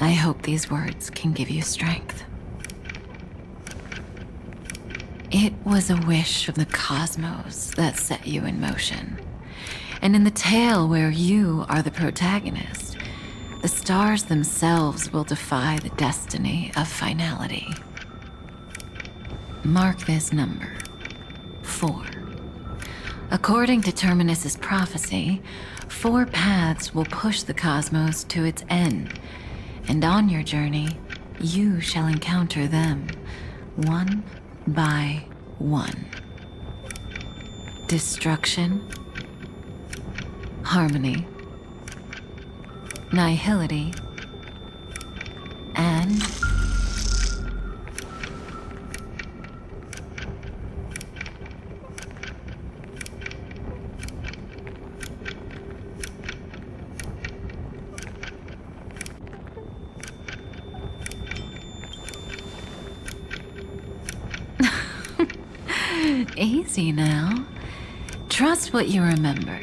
I hope these words can give you strength. It was a wish of the cosmos that set you in motion. And in the tale where you are the protagonist, the stars themselves will defy the destiny of finality. Mark this number, 4. According to Terminus's prophecy, 4 paths will push the cosmos to its end, and on your journey, you shall encounter them, one by one. Destruction, harmony, nihility, and easy now. Trust what you remember.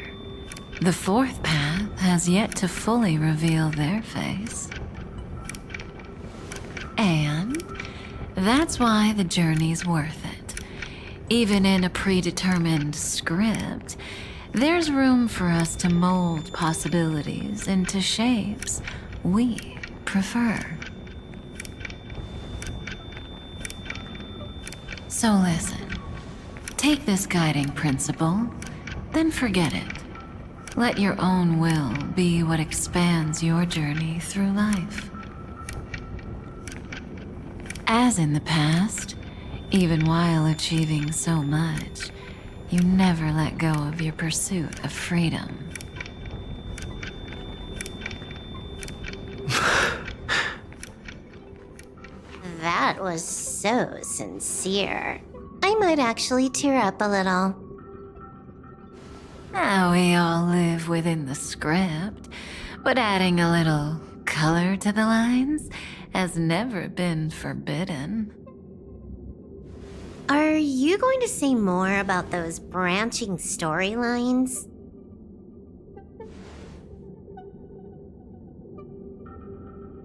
The 4th path has yet to fully reveal their face. And that's why the journey's worth it. Even in a predetermined script, there's room for us to mold possibilities into shapes we prefer. So listen. Take this guiding principle, then forget it. Let your own will be what expands your journey through life. As in the past, even while achieving so much, you never let go of your pursuit of freedom. That was so sincere. I might actually tear up a little. Now we all live within the script, but adding a little color to the lines has never been forbidden. Are you going to say more about those branching storylines?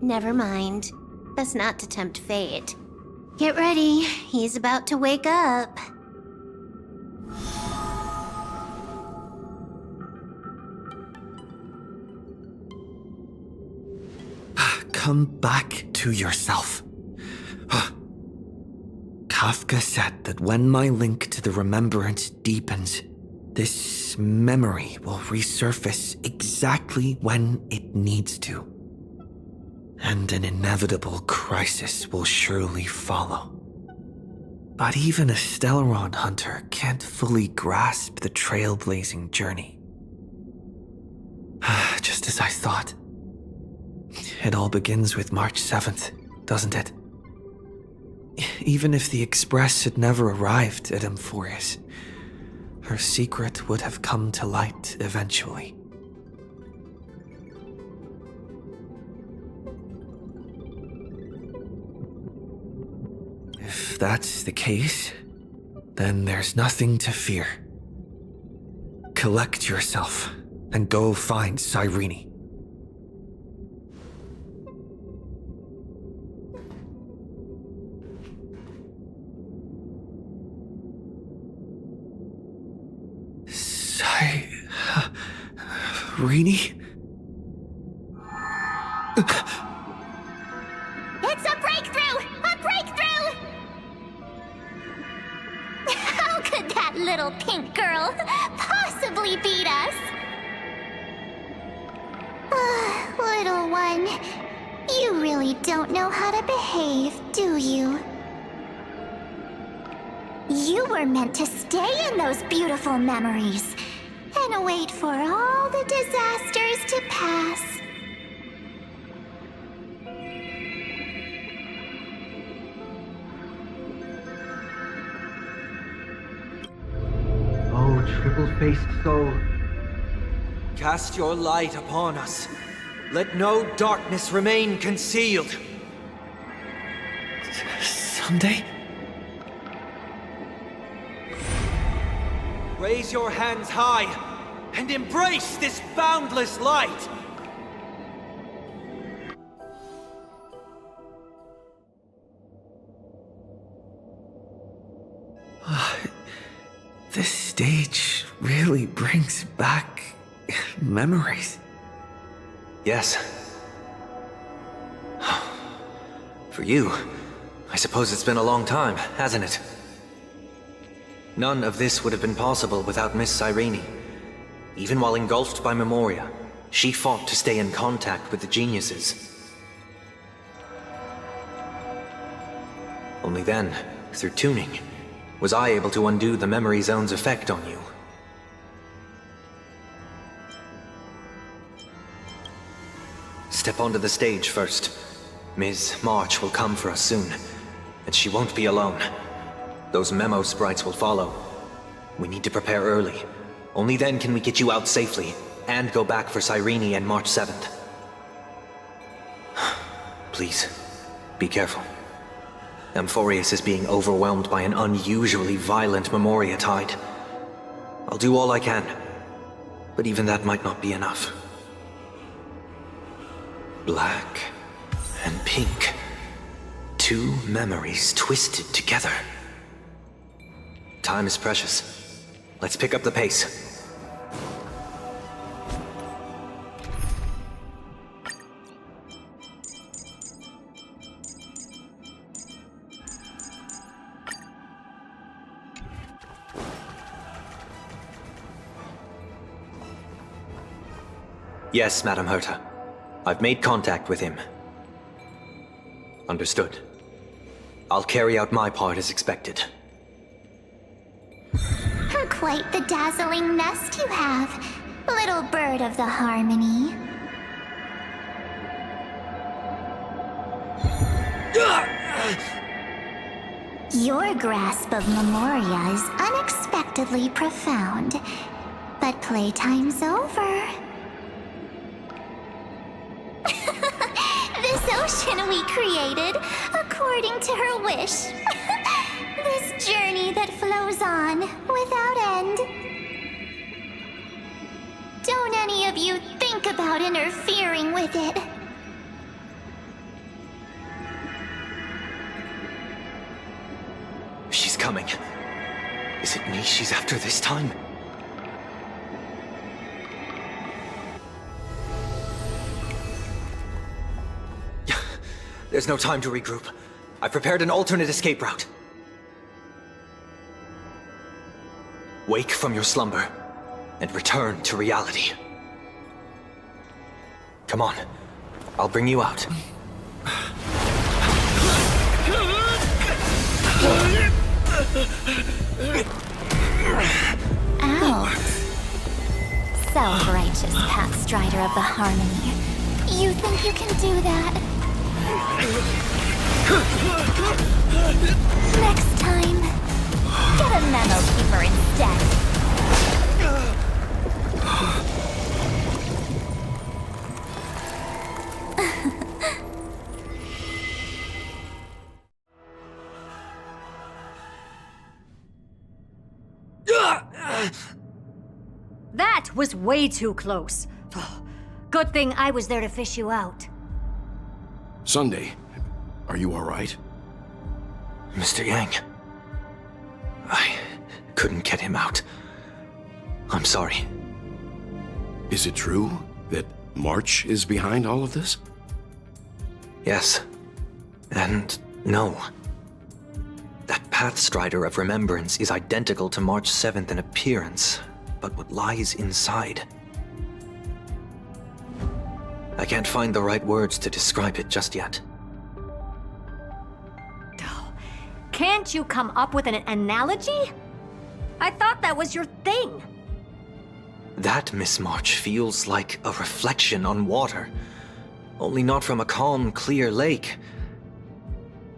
Never mind. Best not to tempt fate. Get ready, he's about to wake up. Come back to yourself. Kafka said that when my link to the remembrance deepens, this memory will resurface exactly when it needs to. And an inevitable crisis will surely follow. But even a Stellaron hunter can't fully grasp the trailblazing journey. Just as I thought. It all begins with March 7th, doesn't it? Even if the Express had never arrived at Amphorius, her secret would have come to light eventually. If that's the case, then there's nothing to fear. Collect yourself and go find Cyrene. Cyrene? It's a breakthrough! A breakthrough! How could that little pink girl possibly beat us? Little one, you really don't know how to behave, do you? You were meant to stay in those beautiful memories and wait for all the disasters to pass. triple-faced soul. Cast your light upon us. Let no darkness remain concealed. Someday? Raise your hands high and embrace this boundless light. This stage really brings back memories. Yes. For you, I suppose it's been a long time, hasn't it? None of this would have been possible without Miss Cyrene. Even while engulfed by Memoria, she fought to stay in contact with the geniuses. Only then, through tuning, was I able to undo the memory zone's effect on you. Step onto the stage first. Ms. March will come for us soon, and she won't be alone. Those memo sprites will follow. We need to prepare early. Only then can we get you out safely, and go back for Cyrene and March 7th. Please, be careful. Amphorius is being overwhelmed by an unusually violent Memoria tide. I'll do all I can, but even that might not be enough. Black and pink. Two memories twisted together. Time is precious. Let's pick up the pace. Yes, Madam Herta. I've made contact with him. Understood. I'll carry out my part as expected. Quite the dazzling nest you have, little bird of the harmony. Your grasp of Memoria is unexpectedly profound, but playtime's over. This ocean we created, according to her wish. This journey that flows on, without end. Don't any of you think about interfering with it. She's coming. Is it me she's after this time? There's no time to regroup. I've prepared an alternate escape route. Wake from your slumber and return to reality. Come on, I'll bring you out. Out. Self-righteous pathstrider of the harmony. You think you can do that? Next time, get a memo keeper instead. That was way too close. Good thing I was there to fish you out. Sunday, are you all right? Mr. Yang, I couldn't get him out. I'm sorry. Is it true that March is behind all of this? Yes. And no. That Pathstrider of Remembrance is identical to March 7th in appearance, but what lies inside? I can't find the right words to describe it just yet. Can't you come up with an analogy? I thought that was your thing. That, Miss March, feels like a reflection on water. Only not from a calm, clear lake,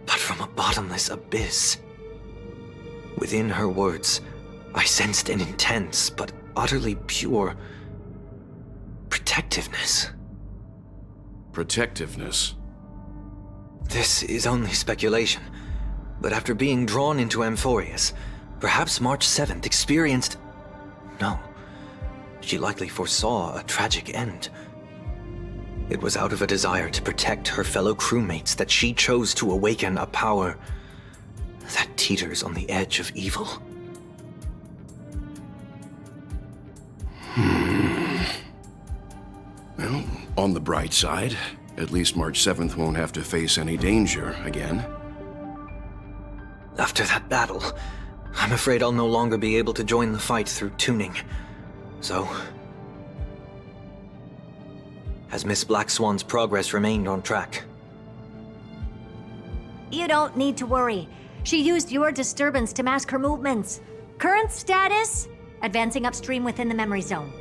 but from a bottomless abyss. Within her words, I sensed an intense but utterly pure protectiveness. Protectiveness? This is only speculation, but after being drawn into Amphorius, perhaps March 7th experienced... No, she likely foresaw a tragic end. It was out of a desire to protect her fellow crewmates that she chose to awaken a power that teeters on the edge of evil. Well, on the bright side, at least March 7th won't have to face any danger again. After that battle, I'm afraid I'll no longer be able to join the fight through tuning. So... has Miss Black Swan's progress remained on track? You don't need to worry. She used your disturbance to mask her movements. Current status? Advancing upstream within the memory zone.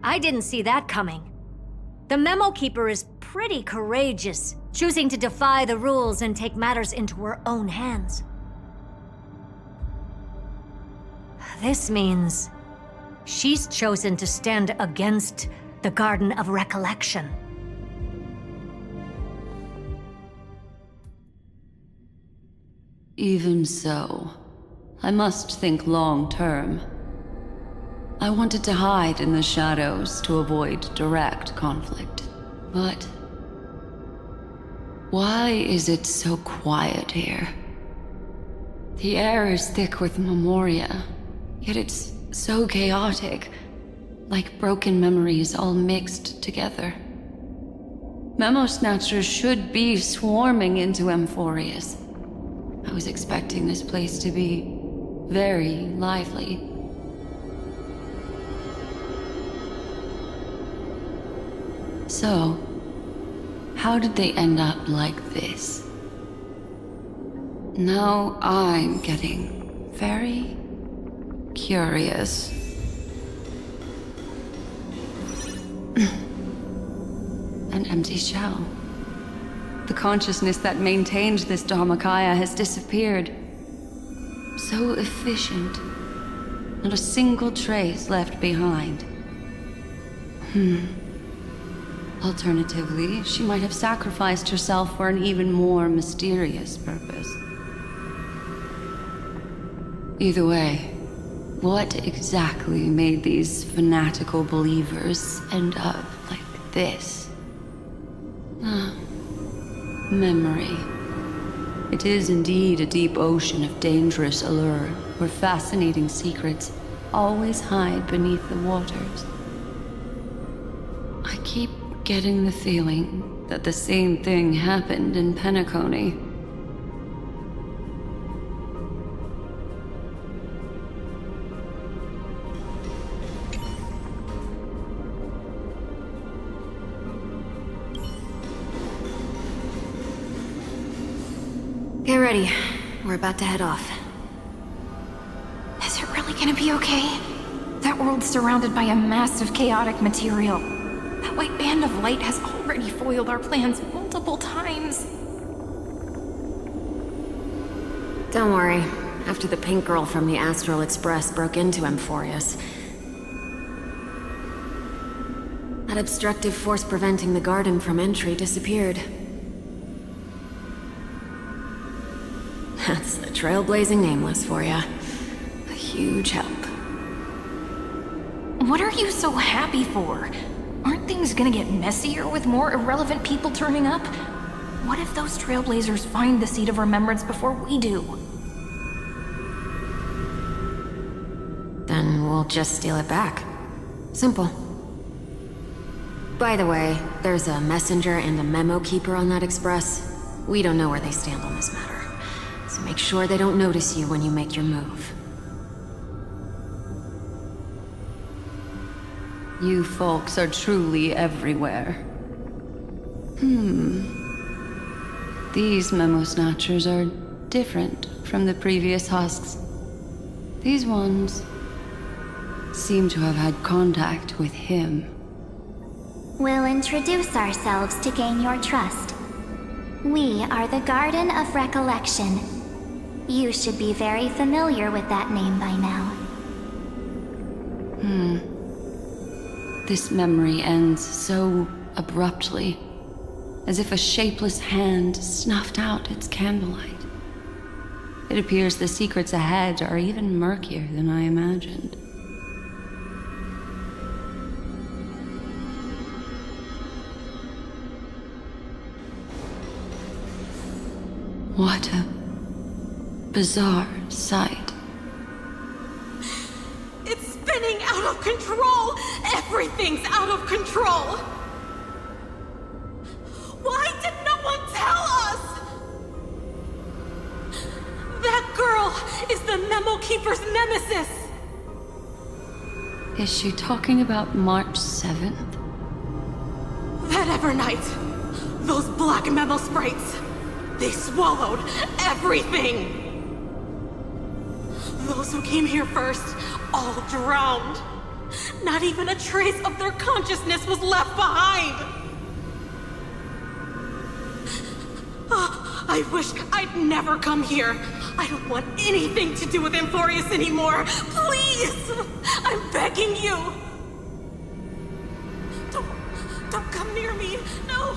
I didn't see that coming. The Memo Keeper is pretty courageous, choosing to defy the rules and take matters into her own hands. This means she's chosen to stand against the Garden of Recollection. Even so, I must think long term. I wanted to hide in the shadows to avoid direct conflict. But why is it so quiet here? The air is thick with memoria, yet it's so chaotic, like broken memories all mixed together. Memo Snatchers should be swarming into Amphorius. I was expecting this place to be very lively. So, how did they end up like this? Now I'm getting very curious. An empty shell. The consciousness that maintained this Dharmakaya has disappeared. So efficient. Not a single trace left behind. Alternatively, she might have sacrificed herself for an even more mysterious purpose. Either way, what exactly made these fanatical believers end up like this? Memory. It is indeed a deep ocean of dangerous allure, where fascinating secrets always hide beneath the waters. I keep getting the feeling that the same thing happened in Penacony. Get ready. We're about to head off. Is it really gonna be okay? That world's surrounded by a massive chaotic material. That white band of light has already foiled our plans multiple times. Don't worry. After the pink girl from the Astral Express broke into Amphorius, that obstructive force preventing the garden from entry disappeared. That's the trailblazing nameless for ya. A huge help. What are you so happy for? Aren't things gonna get messier with more irrelevant people turning up? What if those trailblazers find the Seed of Remembrance before we do? Then we'll just steal it back. Simple. By the way, there's a messenger and a memo keeper on that express. We don't know where they stand on this matter. So make sure they don't notice you when you make your move. You folks are truly everywhere. These Memo Snatchers are different from the previous husks. These ones seem to have had contact with him. We'll introduce ourselves to gain your trust. We are the Garden of Recollection. You should be very familiar with that name by now. This memory ends so abruptly, as if a shapeless hand snuffed out its candlelight. It appears the secrets ahead are even murkier than I imagined. What a bizarre sight. It's spinning out of control! Everything's out of control! Why did no one tell us? That girl is the Memo Keeper's nemesis! Is she talking about March 7th? That Evernight, those black Memo sprites, they swallowed everything! Those who came here first all drowned. Not even a trace of their consciousness was left behind! I wish I'd never come here. I don't want anything to do with Amphorius anymore. Please! I'm begging you! Don't come near me! No!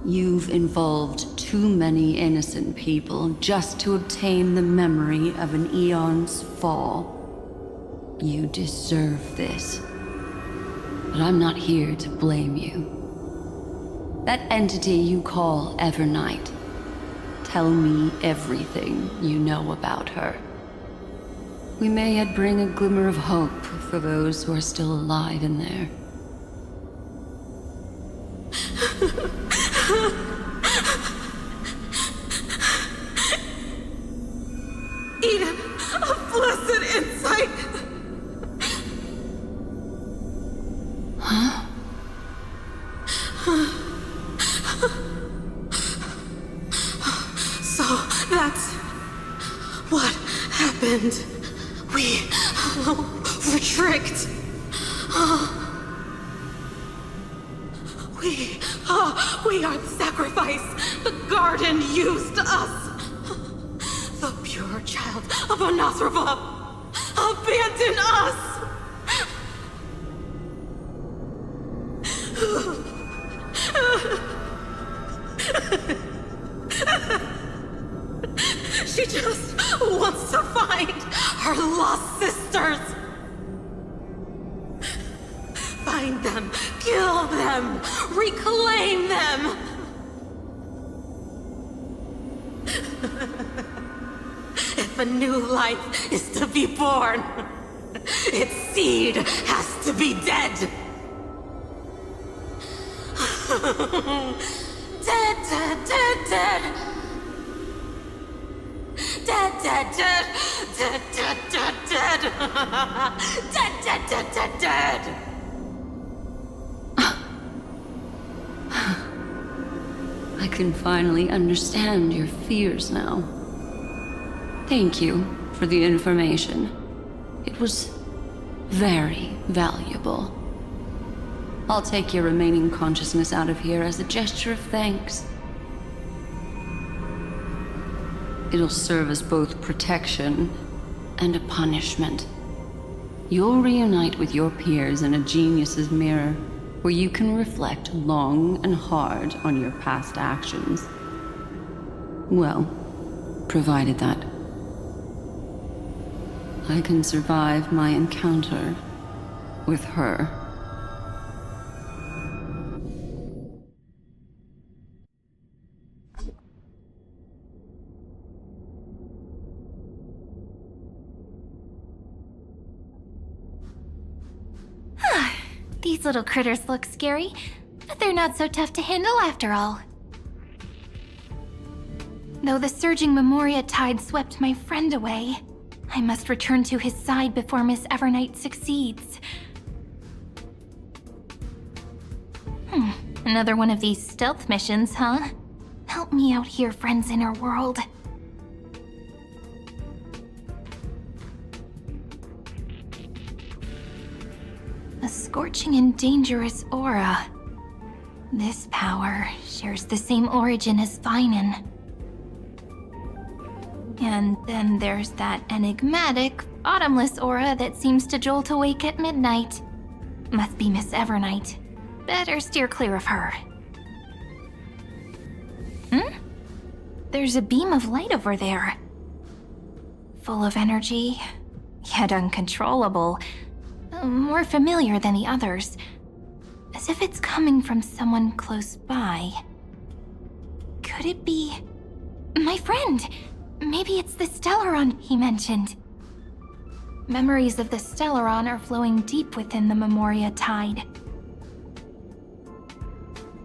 You've involved too many innocent people just to obtain the memory of an eon's fall. You deserve this. But I'm not here to blame you. That entity you call Evernight, tell me everything you know about her. We may yet bring a glimmer of hope for those who are still alive in there. Eden, a blessed insight! Huh? So, that's what happened. We were tricked. We are the sacrifice. The garden used us. The pure child of Onasrava abandoned us. She just wants to find her lost sisters. Find them, kill them, reclaim them. If a new life is to be born, its seed has to be dead. Dead, dead, dead, dead. Dead, dead, dead. Dead, dead, dead, dead. Dead, dead, dead, dead, dead. I can finally understand your fears now. Thank you for the information. It was very valuable. I'll take your remaining consciousness out of here as a gesture of thanks. It'll serve as both protection and a punishment. You'll reunite with your peers in a genius's mirror, where you can reflect long and hard on your past actions. Well, provided that I can survive my encounter with her. These little critters look scary, but they're not so tough to handle after all. Though the surging Memoria tide swept my friend away, I must return to his side before Miss Evernight succeeds. Another one of these stealth missions, huh? Help me out here, friends in her world. A scorching and dangerous aura. This power shares the same origin as Finan. And then there's that enigmatic, bottomless aura that seems to jolt awake at midnight. Must be Miss Evernight. Better steer clear of her. There's a beam of light over there. Full of energy, yet uncontrollable. More familiar than the others. As if it's coming from someone close by. Could it be... my friend? Maybe it's the Stellaron he mentioned. Memories of the Stellaron are flowing deep within the Memoria tide.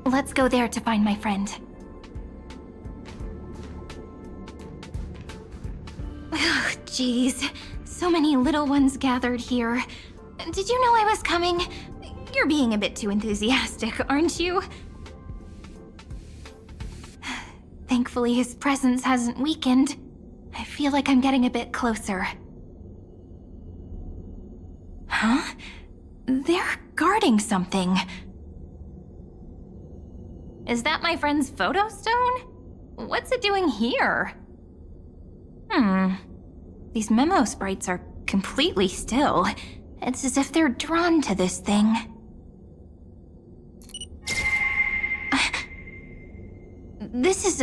Let's go there to find my friend. Jeez, so many little ones gathered here. Did you know I was coming? You're being a bit too enthusiastic, aren't you? Thankfully, his presence hasn't weakened. I feel like I'm getting a bit closer. Huh? They're guarding something. Is that my friend's photo stone? What's it doing here? These memo sprites are completely still. It's as if they're drawn to this thing. This is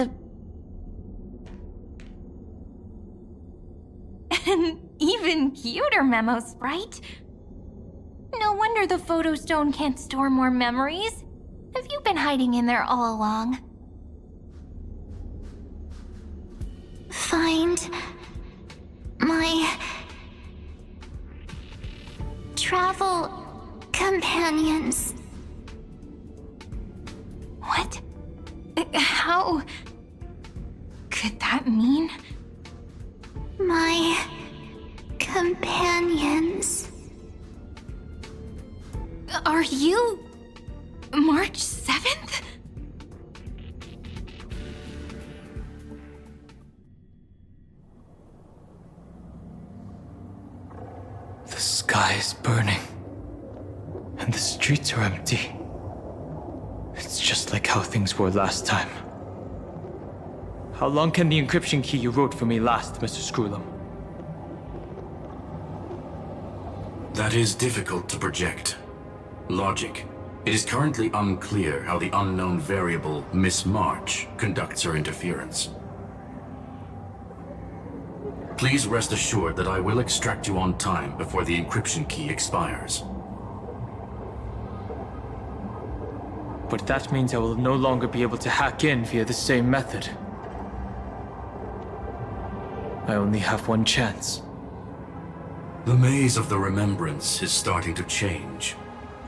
an even cuter memo sprite. No wonder the photo stone can't store more memories. Have you been hiding in there all along? Find my travel companions. What? How could that mean? My companions. Are you March 7th? The sky is burning, and the streets are empty. It's just like how things were last time. How long can the encryption key you wrote for me last, Mr. Screwlam? That is difficult to project. Logic. It is currently unclear how the unknown variable, Miss March, conducts her interference. Please rest assured that I will extract you on time before the encryption key expires. But that means I will no longer be able to hack in via the same method. I only have one chance. The maze of the Remembrance is starting to change.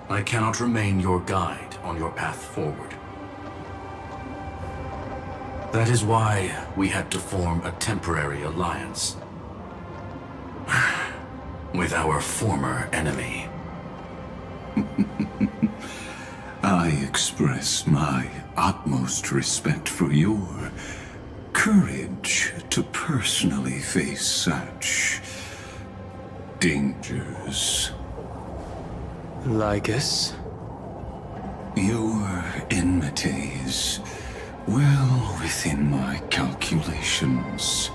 I cannot remain your guide on your path forward. That is why we had to form a temporary alliance with our former enemy. I express my utmost respect for your courage to personally face such dangers. Lygus? Your enmity is well within my calculations.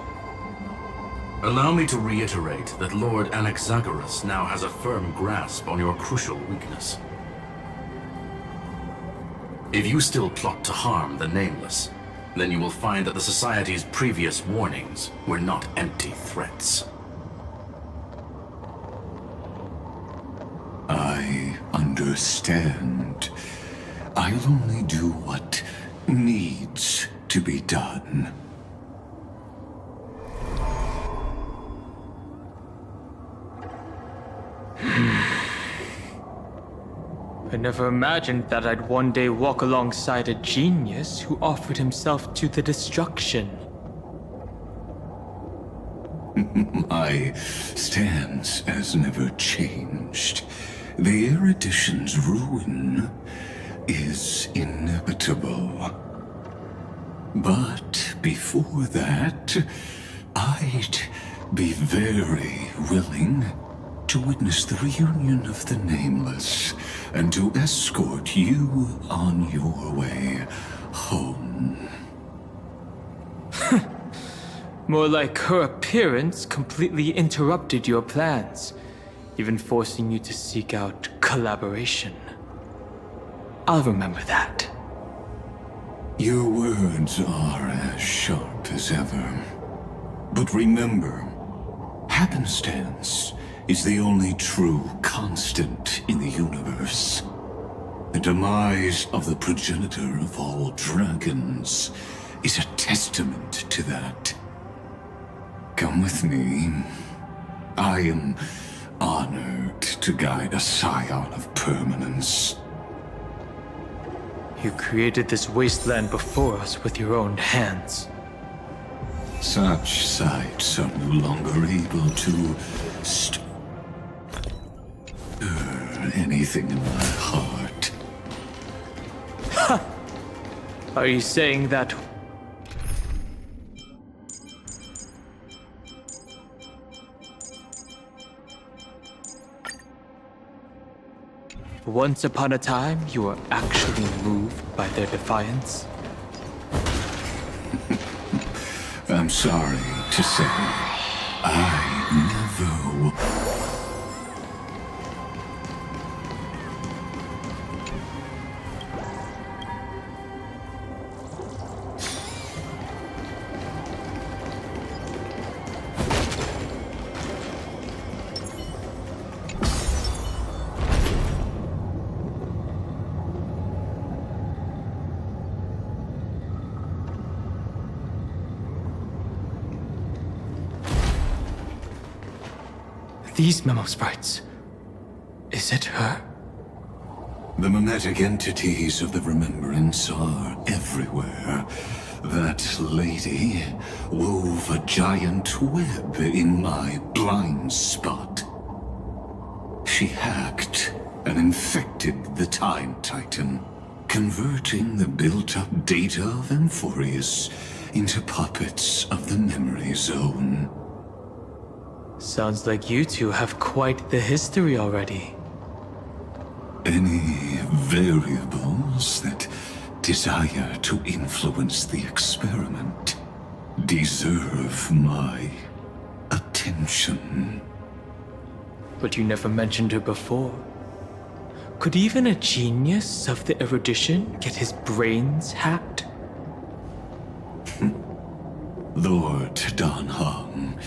Allow me to reiterate that Lord Anaxagoras now has a firm grasp on your crucial weakness. If you still plot to harm the Nameless, then you will find that the Society's previous warnings were not empty threats. I understand. I'll only do what needs to be done. I never imagined that I'd one day walk alongside a genius who offered himself to the destruction. My stance has never changed. The erudition's ruin is inevitable. But before that, I'd be very willing to witness the reunion of the Nameless and to escort you on your way home. More like her appearance completely interrupted your plans, even forcing you to seek out collaboration. I'll remember that. Your words are as sharp as ever. But remember, happenstance is the only true constant in the universe. The demise of the progenitor of all dragons is a testament to that. Come with me. I am honored to guide a scion of permanence. You created this wasteland before us with your own hands. Such sights are no longer able to stir anything in my heart. Ha! Are you saying that? Once upon a time, you were actually moved by their defiance? I'm sorry to say, I never... These memo sprites. Is it her? The mimetic entities of the Remembrance are everywhere. That lady wove a giant web in my blind spot. She hacked and infected the Time Titan, converting the built-up data of Amphorius into puppets of the Memory Zone. Sounds like you two have quite the history already. Any variables that desire to influence the experiment deserve my attention. But you never mentioned her before. Could even a genius of the erudition get his brains hacked? Lord Dan Heng,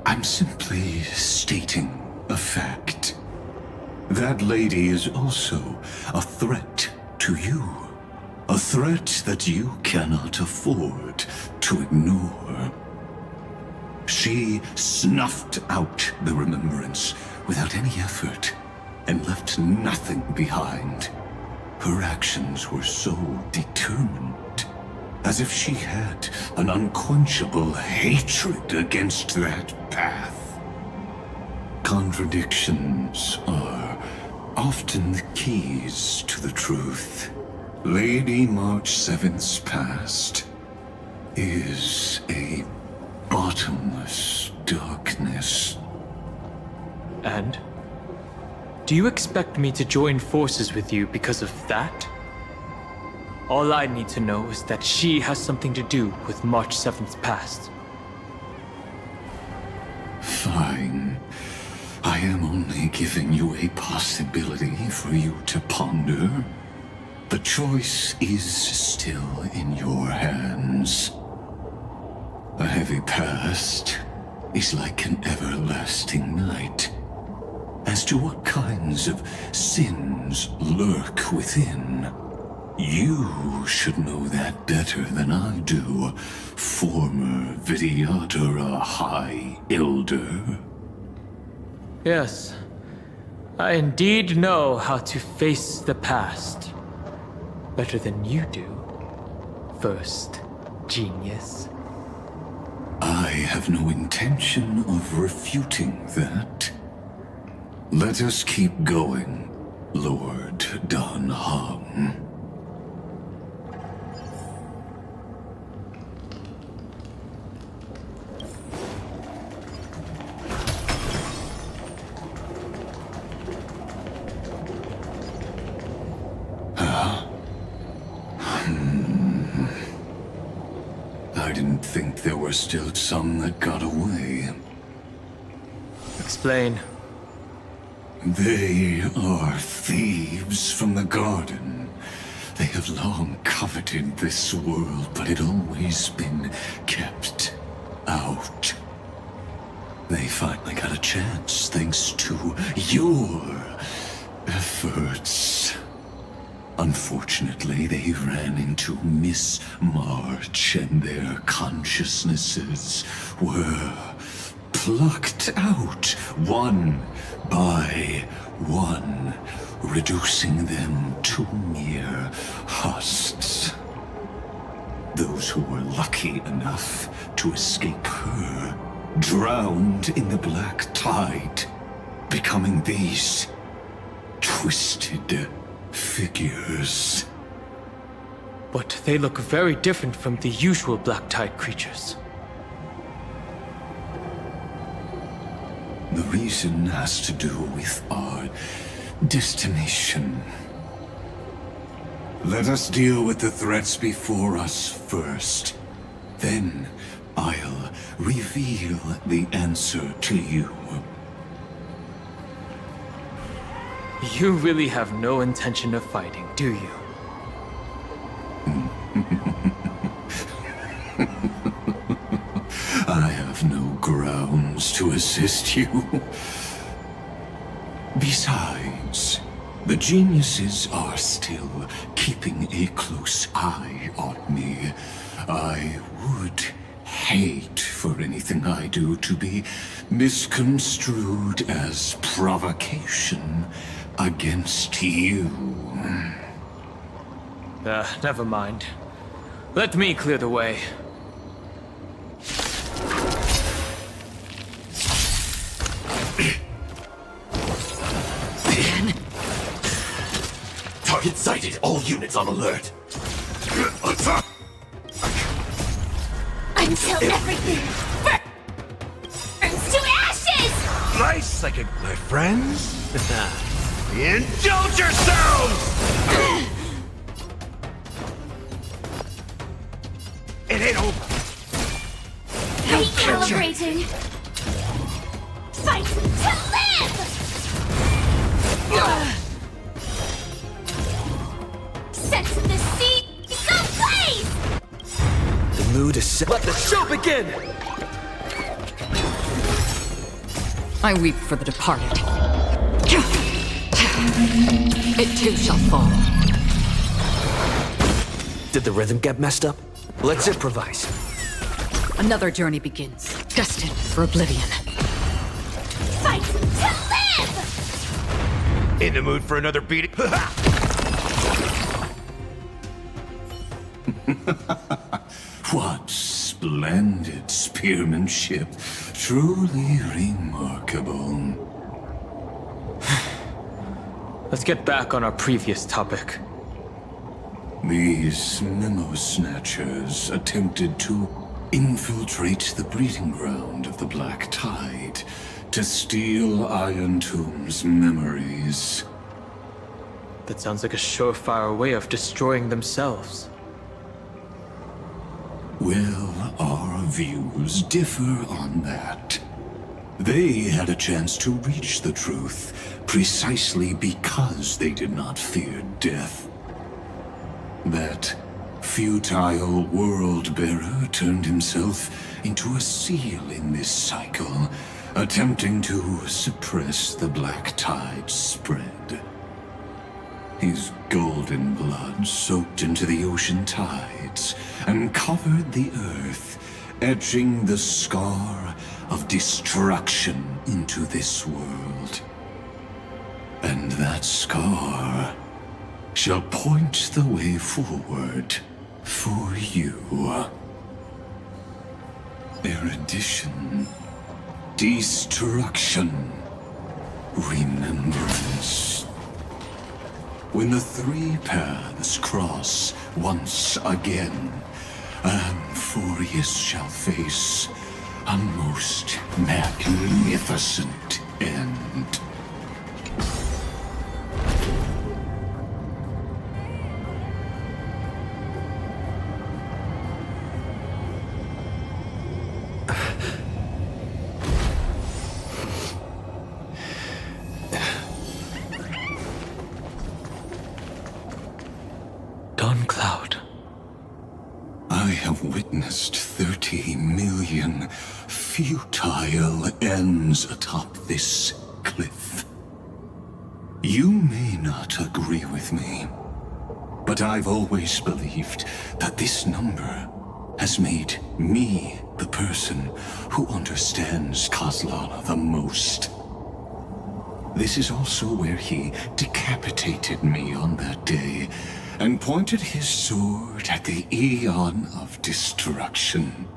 I'm simply stating a fact. That lady is also a threat to you. A threat that you cannot afford to ignore. She snuffed out the Remembrance without any effort and left nothing behind. Her actions were so determined, as if she had an unquenchable hatred against that path. Contradictions are often the keys to the truth. Lady March 7th's past is a bottomless darkness. And? Do you expect me to join forces with you because of that? All I need to know is that she has something to do with March 7th's past. Fine. I am only giving you a possibility for you to ponder. The choice is still in your hands. A heavy past is like an everlasting night. As to what kinds of sins lurk within, you should know that better than I do, former Vidyadhara High Elder. Yes, I indeed know how to face the past. Better than you do, first genius. I have no intention of refuting that. Let us keep going, Lord Dan Heng. think there were still some that got away. Explain. They are thieves from the garden. They have long coveted this world, but it always been kept out. They finally got a chance thanks to your efforts. Unfortunately, they ran into Miss March, and their consciousnesses were plucked out one by one, reducing them to mere husks. Those who were lucky enough to escape her drowned in the black tide, becoming these twisted figures. But they look very different from the usual Black Tide creatures. The reason has to do with our destination. Let us deal with the threats before us first. Then I'll reveal the answer to you. You really have no intention of fighting, do you? I have no grounds to assist you. Besides, the geniuses are still keeping a close eye on me. I would hate for anything I do to be misconstrued as provocation against you. Never mind. Let me clear the way. Target sighted. All units on alert. Until everything burns to ashes! Nice, my friends. Indulge yourselves! It ain't over. Recalibrating. Fight to live! Set the seeds ablaze! The mood is set. Let the show begin! I weep for the departed. It too shall fall. Did the rhythm get messed up? Let's improvise. Another journey begins, destined for oblivion. Fight to live! In the mood for another beating? What splendid spearmanship. Truly remarkable. Let's get back on our previous topic. These memo snatchers attempted to infiltrate the breeding ground of the Black Tide to steal Iron Tomb's memories. That sounds like a surefire way of destroying themselves. Well, our views differ on that. They had a chance to reach the truth precisely because they did not fear death. That futile world-bearer turned himself into a seal in this cycle, attempting to suppress the Black Tide's spread. His golden blood soaked into the ocean tides and covered the earth, etching the scar of destruction into this world. And that scar shall point the way forward for you. Erudition, destruction, remembrance. When the three paths cross once again, Amphorius shall face a most magnificent end. Dawn Cloud. I have witnessed 30 million futile ends atop this cliff. You may not agree with me, but I've always believed that this number has made me the person who understands Kozlana the most. This is also where he decapitated me on that day and pointed his sword at the Eon of Destruction.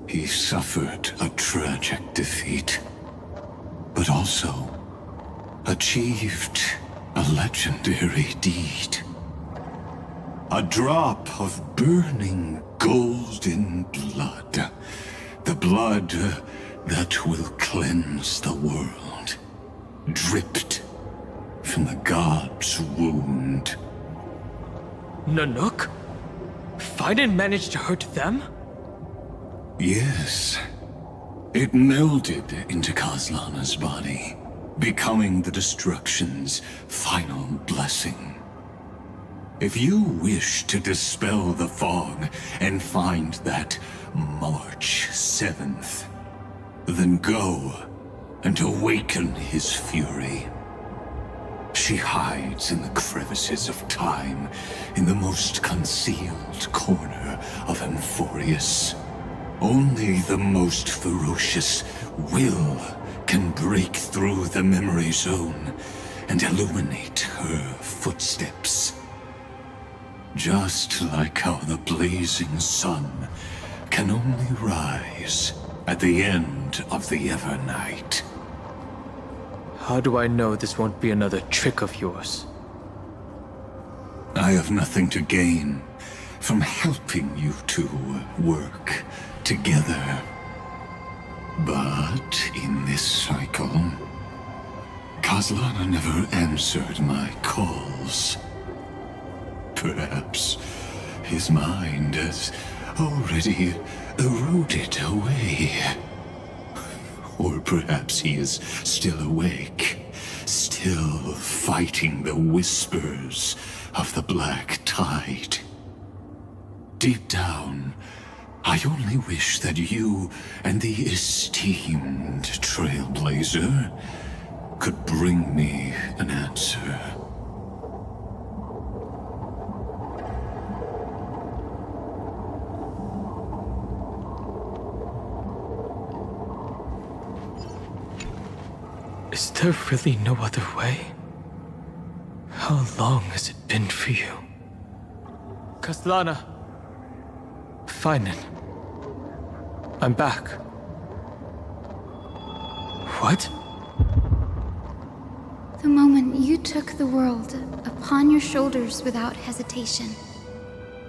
He suffered a tragic defeat, but also achieved a legendary deed. A drop of burning golden blood. The blood that will cleanse the world. Dripped from the god's wound. Nanook? Fiden managed to hurt them? Yes. It melded into Kozlana's body, becoming the destruction's final blessing. If you wish to dispel the fog and find that March 7th, then go and awaken his fury. She hides in the crevices of time, in the most concealed corner of Amphorius. Only the most ferocious will can break through the memory zone and illuminate her footsteps. Just like how the blazing sun can only rise at the end of the Evernight. How do I know this won't be another trick of yours? I have nothing to gain from helping you two work together. But in this cycle, Kozlana never answered my calls. Perhaps his mind has already eroded away. Or perhaps he is still awake, still fighting the whispers of the Black Tide. Deep down, I only wish that you and the esteemed Trailblazer could bring me an answer. Is there really no other way? How long has it been for you? Kozlana. Fine. I'm back. What? The moment you took the world upon your shoulders without hesitation,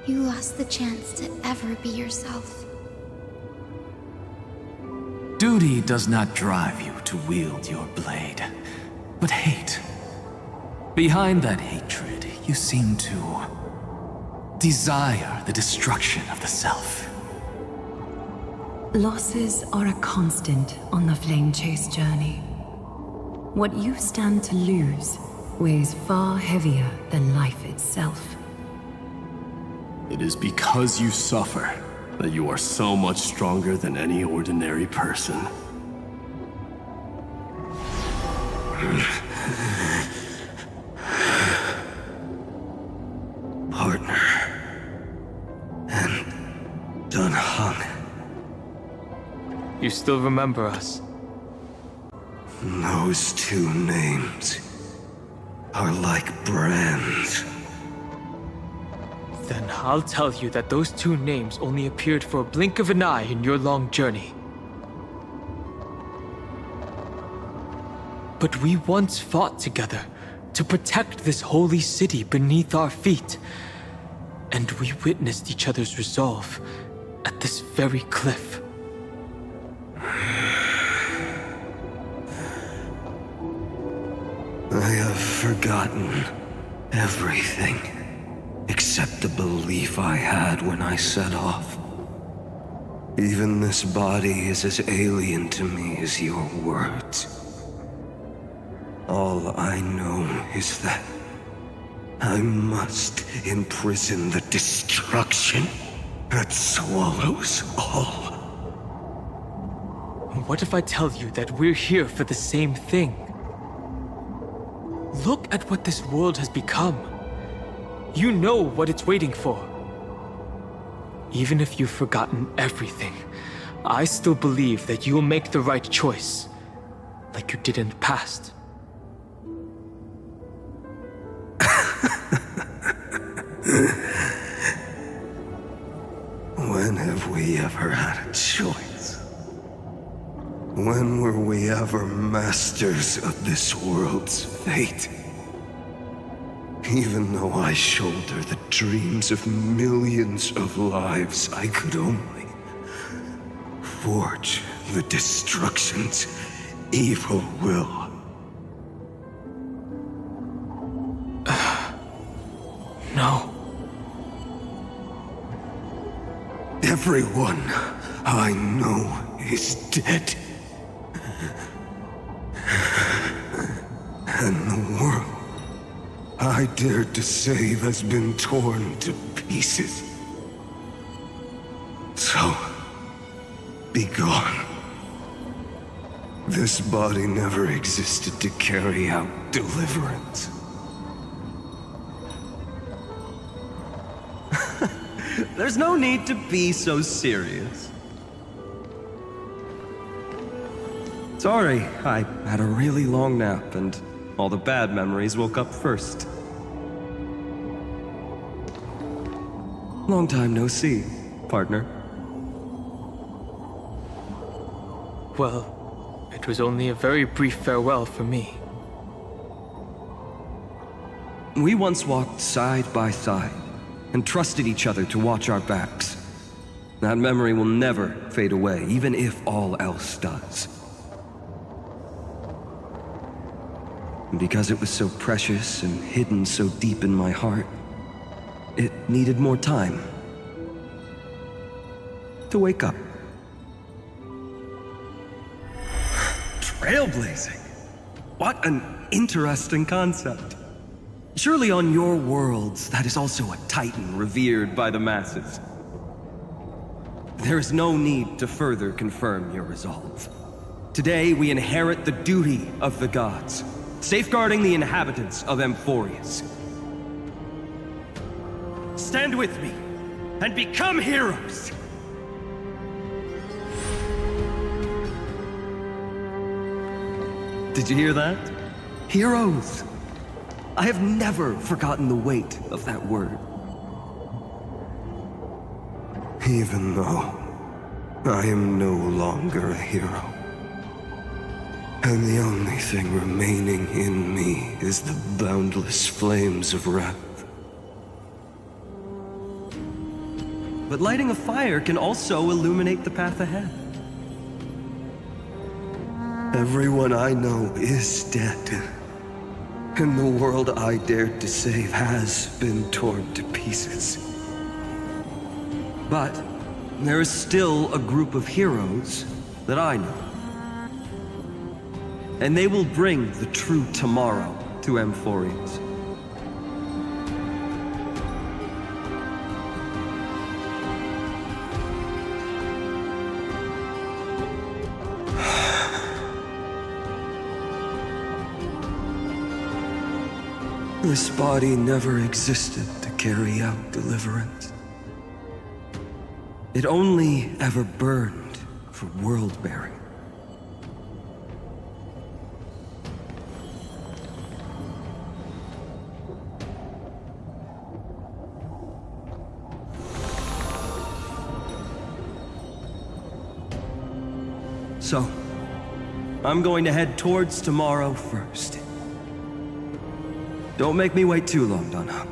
you lost the chance to ever be yourself. Duty does not drive you to wield your blade, but hate. Behind that hatred, you seem to desire the destruction of the self. Losses are a constant on the Flame Chase journey. What you stand to lose weighs far heavier than life itself. It is because you suffer that you are so much stronger than any ordinary person. Partner. And Dun Hung. You still remember us? Those two names are like brands. Then I'll tell you that those two names only appeared for a blink of an eye in your long journey. But we once fought together to protect this holy city beneath our feet. And we witnessed each other's resolve at this very cliff. I have forgotten everything, except the belief I had when I set off. Even this body is as alien to me as your words. All I know is that I must imprison the destruction that swallows all. What if I tell you that we're here for the same thing? Look at what this world has become. You know what it's waiting for. Even if you've forgotten everything, I still believe that you'll make the right choice, like you did in the past. When have we ever had a choice? When were we ever masters of this world's fate? Even though I shoulder the dreams of millions of lives, I could only forge the destruction's evil will. No. Everyone I know is dead. And the world I dared to save has been torn to pieces. So, be gone. This body never existed to carry out deliverance. There's no need to be so serious. Sorry, I had a really long nap and all the bad memories woke up first. Long time no see, partner. Well, it was only a very brief farewell for me. We once walked side by side and trusted each other to watch our backs. That memory will never fade away, even if all else does. And because it was so precious and hidden so deep in my heart, it needed more time to wake up. Trailblazing? What an interesting concept. Surely on your worlds, that is also a titan revered by the masses. There is no need to further confirm your resolve. Today, we inherit the duty of the gods, safeguarding the inhabitants of Amphorius. Stand with me, and become heroes! Did you hear that? Heroes! I have never forgotten the weight of that word. Even though I am no longer a hero, and the only thing remaining in me is the boundless flames of wrath. But lighting a fire can also illuminate the path ahead. Everyone I know is dead. And the world I dared to save has been torn to pieces. But there is still a group of heroes that I know. And they will bring the true tomorrow to Amphorians. This body never existed to carry out deliverance. It only ever burned for world-bearing. So, I'm going to head towards tomorrow first. Don't make me wait too long, Donna.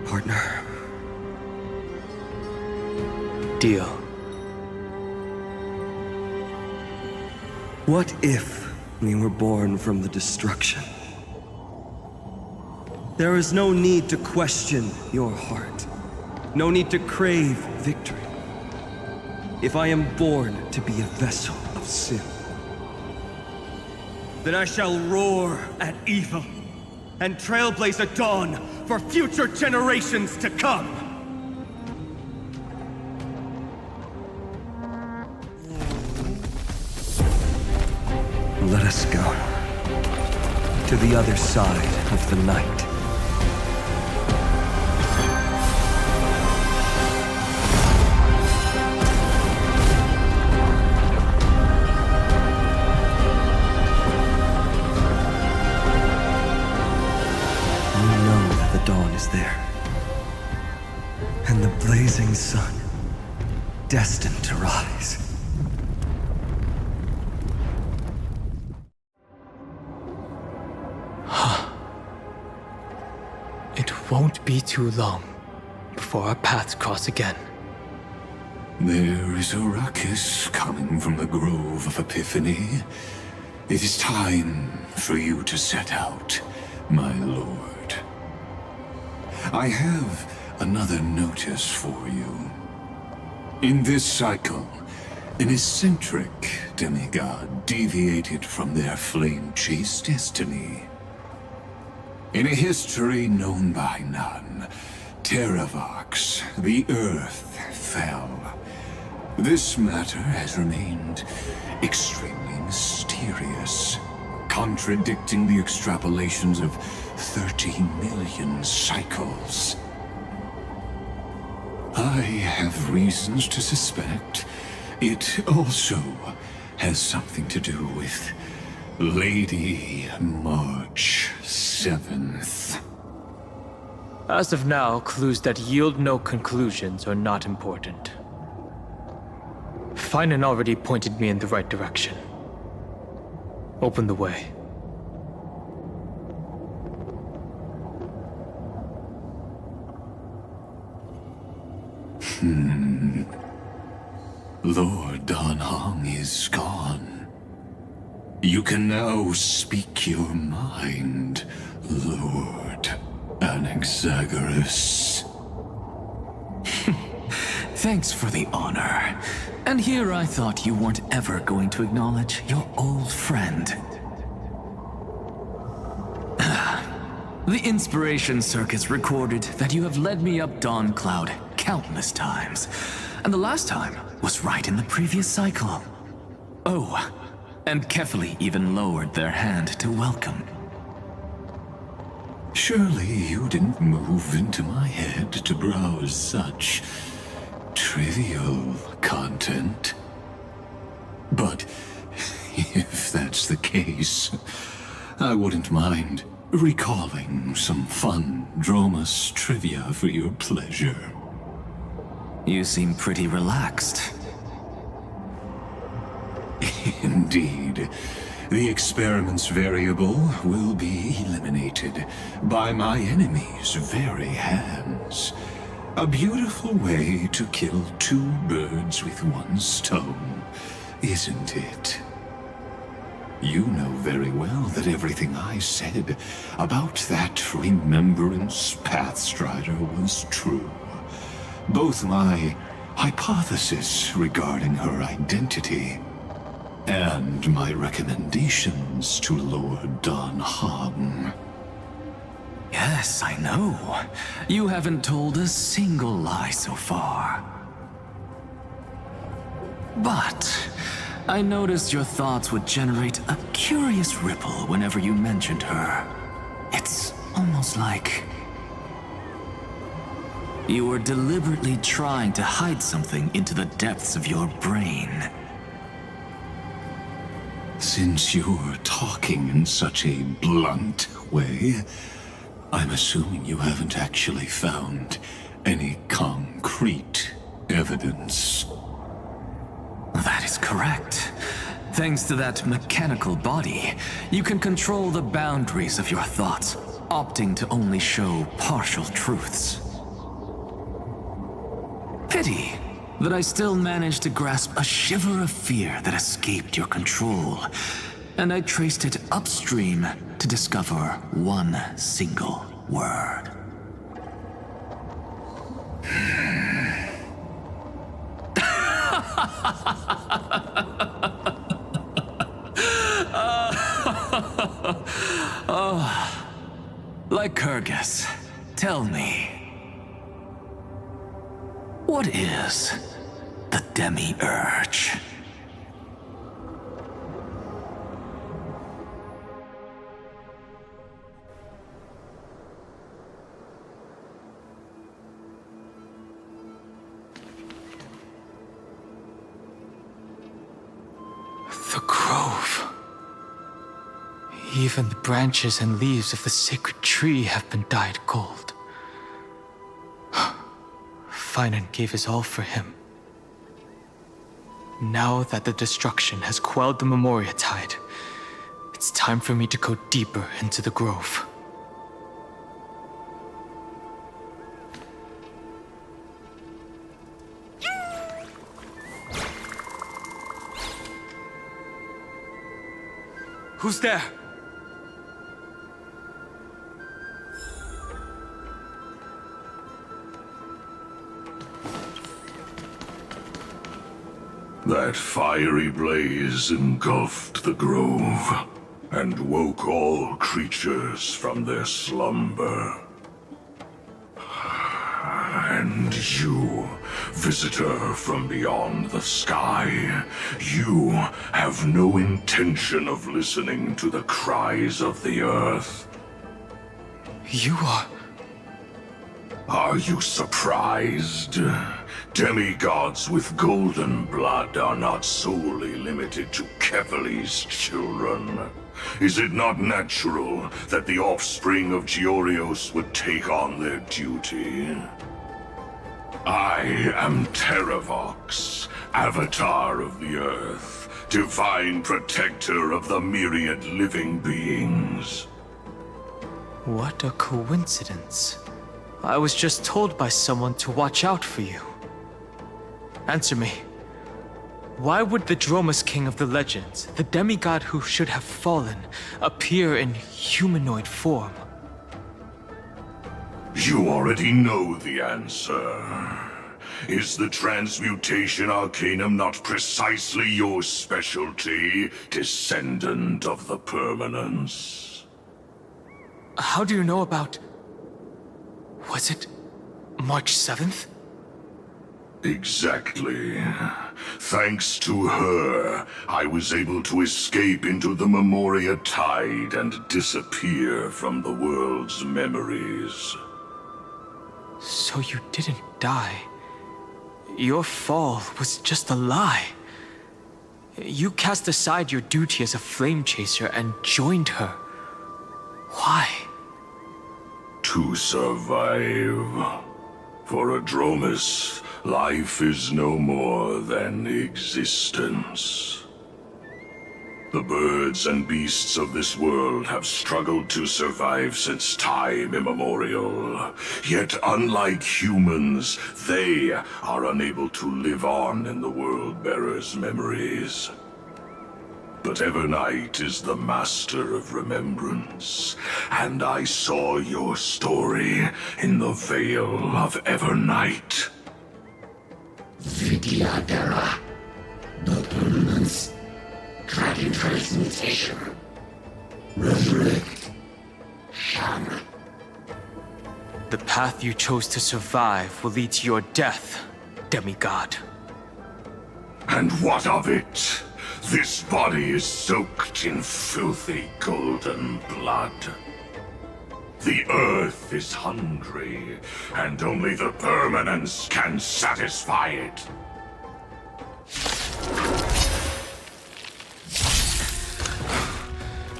Partner. Deal. What if we were born from the destruction? There is no need to question your heart. No need to crave victory. If I am born to be a vessel of sin, then I shall roar at evil and trailblaze a dawn for future generations to come. Let us go to the other side of the night. Dawn is there, and the blazing sun, destined to rise. It won't be too long before our paths cross again. There is a ruckus coming from the Grove of Epiphany. It is time for you to set out, my lord. I have another notice for you. In this cycle, an eccentric demigod deviated from their flame-chased destiny. In a history known by none, Terravox, the Earth, fell. This matter has remained extremely mysterious, contradicting the extrapolations of 30 million cycles. I have reasons to suspect it also has something to do with Lady March 7th. As of now, clues that yield no conclusions are not important. Finan already pointed me in the right direction. Open the way. Lord Dan Heng is gone. You can now speak your mind, Lord Anaxagoras. Thanks for the honor. And here I thought you weren't ever going to acknowledge your old friend. The Inspiration Circus recorded that you have led me up Dawn Cloud countless times, and the last time was right in the previous cycle. Oh, and Kefali even lowered their hand to welcome. Surely you didn't move into my head to browse such trivial content. But if that's the case, I wouldn't mind recalling some fun Dromus trivia for your pleasure. You seem pretty relaxed. Indeed. The experiment's variable will be eliminated by my enemy's very hands. A beautiful way to kill two birds with one stone, isn't it? You know very well that everything I said about that Remembrance Pathstrider was true. Both my hypothesis regarding her identity and my recommendations to Lord Dan Heng. Yes, I know. You haven't told a single lie so far. But I noticed your thoughts would generate a curious ripple whenever you mentioned her. It's almost like you were deliberately trying to hide something into the depths of your brain. Since you're talking in such a blunt way, I'm assuming you haven't actually found any concrete evidence. That is correct. Thanks to that mechanical body, you can control the boundaries of your thoughts, opting to only show partial truths. Pity that I still managed to grasp a shiver of fear that escaped your control, and I traced it upstream to discover one single word. Lycurgus, tell me, what is the Demi-Urge? The grove. Even the branches and leaves of the sacred tree have been dyed gold. Finan gave his all for him. Now that the destruction has quelled the Memoria tide, it's time for me to go deeper into the grove. Who's there? That fiery blaze engulfed the grove and woke all creatures from their slumber. And you, visitor from beyond the sky, you have no intention of listening to the cries of the earth. You are... Are you surprised? Demigods with golden blood are not solely limited to Kevali's children. Is it not natural that the offspring of Georios would take on their duty? I am Terravox, Avatar of the Earth, divine protector of the myriad living beings. What a coincidence. I was just told by someone to watch out for you. Answer me. Why would the Dromus King of the legends, the demigod who should have fallen, appear in humanoid form? You already know the answer. Is the Transmutation Arcanum not precisely your specialty, descendant of the Permanence? How do you know about... Was it March 7th? Exactly. Thanks to her, I was able to escape into the Memoria Tide and disappear from the world's memories. So you didn't die. Your fall was just a lie. You cast aside your duty as a flame chaser and joined her. Why? To survive. For a Dromus, life is no more than existence. The birds and beasts of this world have struggled to survive since time immemorial. Yet unlike humans, they are unable to live on in the World-Bearer's memories. But Evernight is the master of remembrance, and I saw your story in the Veil of Evernight. Vidyadhara, the Permanence, Dragon Transmutation, Resurrect, Shun. The path you chose to survive will lead to your death, demigod. And what of it? This body is soaked in filthy golden blood. The earth is hungry, and only the Permanence can satisfy it.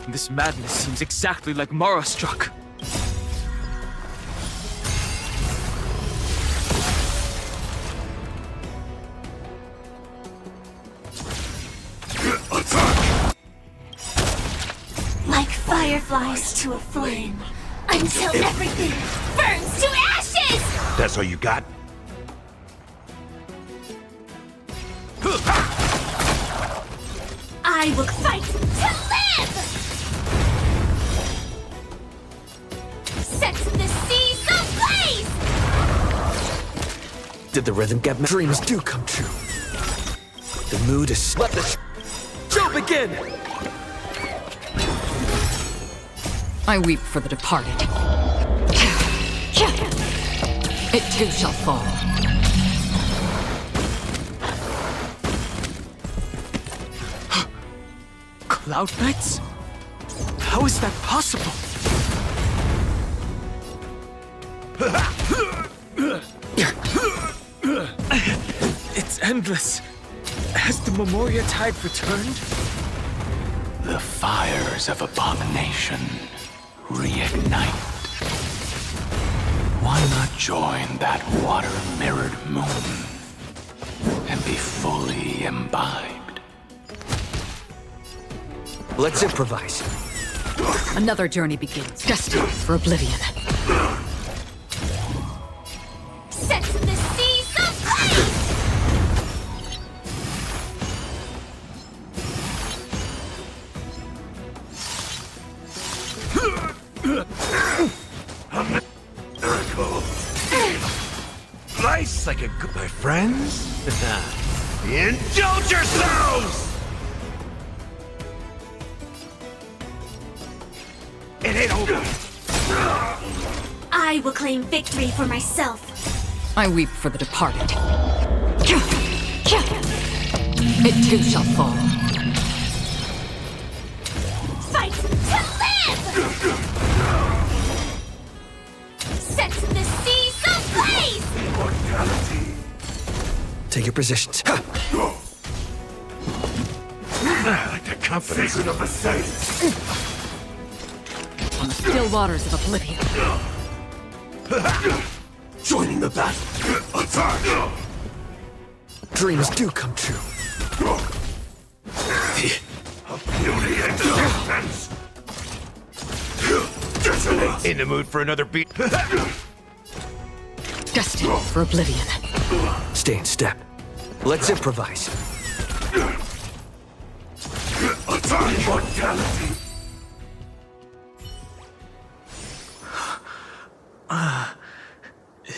This madness seems exactly like Mara struck. Like fireflies to a flame, until everything burns to ashes! That's all you got? I will fight to live! Set the seas ablaze! Did the rhythm get me? Dreams do come true. The mood is... Let the show begin! I weep for the departed. It too shall fall. Cloud Knights? How is that possible? It's endless. Has the Memoria Tide returned? The fires of abomination reignite. Why not join that water-mirrored moon and be fully imbibed? Let's improvise. Another journey begins, destined for oblivion. Set the seas ablaze! Miracle. Nice like a good... My friends? Indulge yourselves! It ain't over. I will claim victory for myself. I weep for the departed. It too shall fall. Fight to live! Set the seas ablaze! Immortality. Take your positions. I like the confidence of the saints. On the still waters of oblivion. Joining the battle. Attack! Dreams do come true. Beauty and suspense. Detonate. In the mood for another beat. Destined for oblivion. Stay in step. Let's improvise. Attack! Immortality.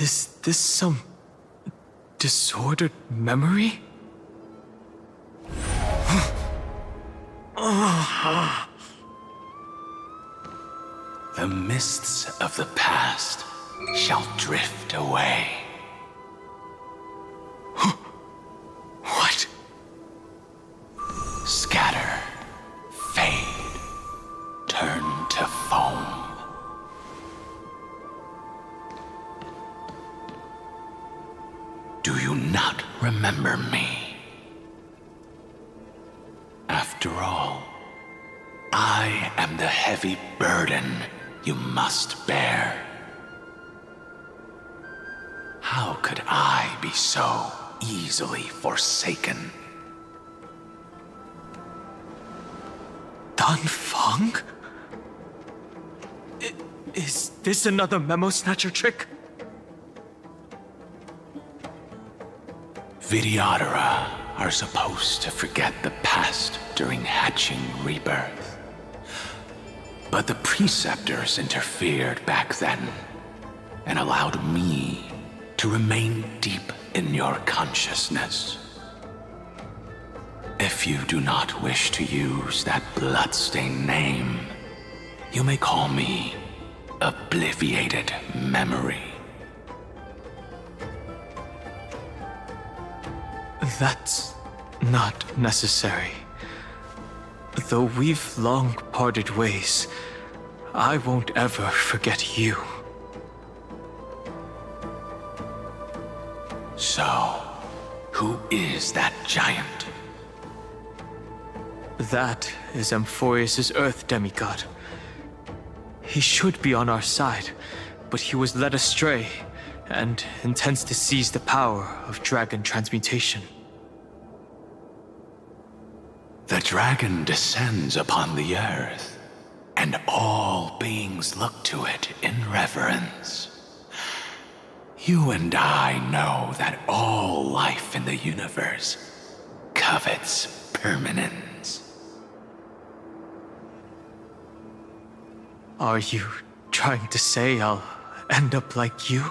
Is this some disordered memory? The mists of the past shall drift away. What? Scatter, fade, turn to foam. Do you not remember me? After all, I am the heavy burden you must bear. How could I be so easily forsaken? Dan Feng? Is this another memo snatcher trick? Vidyadhara are supposed to forget the past during hatching rebirth. But the preceptors interfered back then and allowed me to remain deep in your consciousness. If you do not wish to use that bloodstained name, you may call me Obliviated Memory. That's not necessary. Though we've long parted ways, I won't ever forget you. So, who is that giant? That is Amphorius' Earth demigod. He should be on our side, but he was led astray and intends to seize the power of dragon transmutation. The dragon descends upon the earth, and all beings look to it in reverence. You and I know that all life in the universe covets permanence. Are you trying to say I'll end up like you?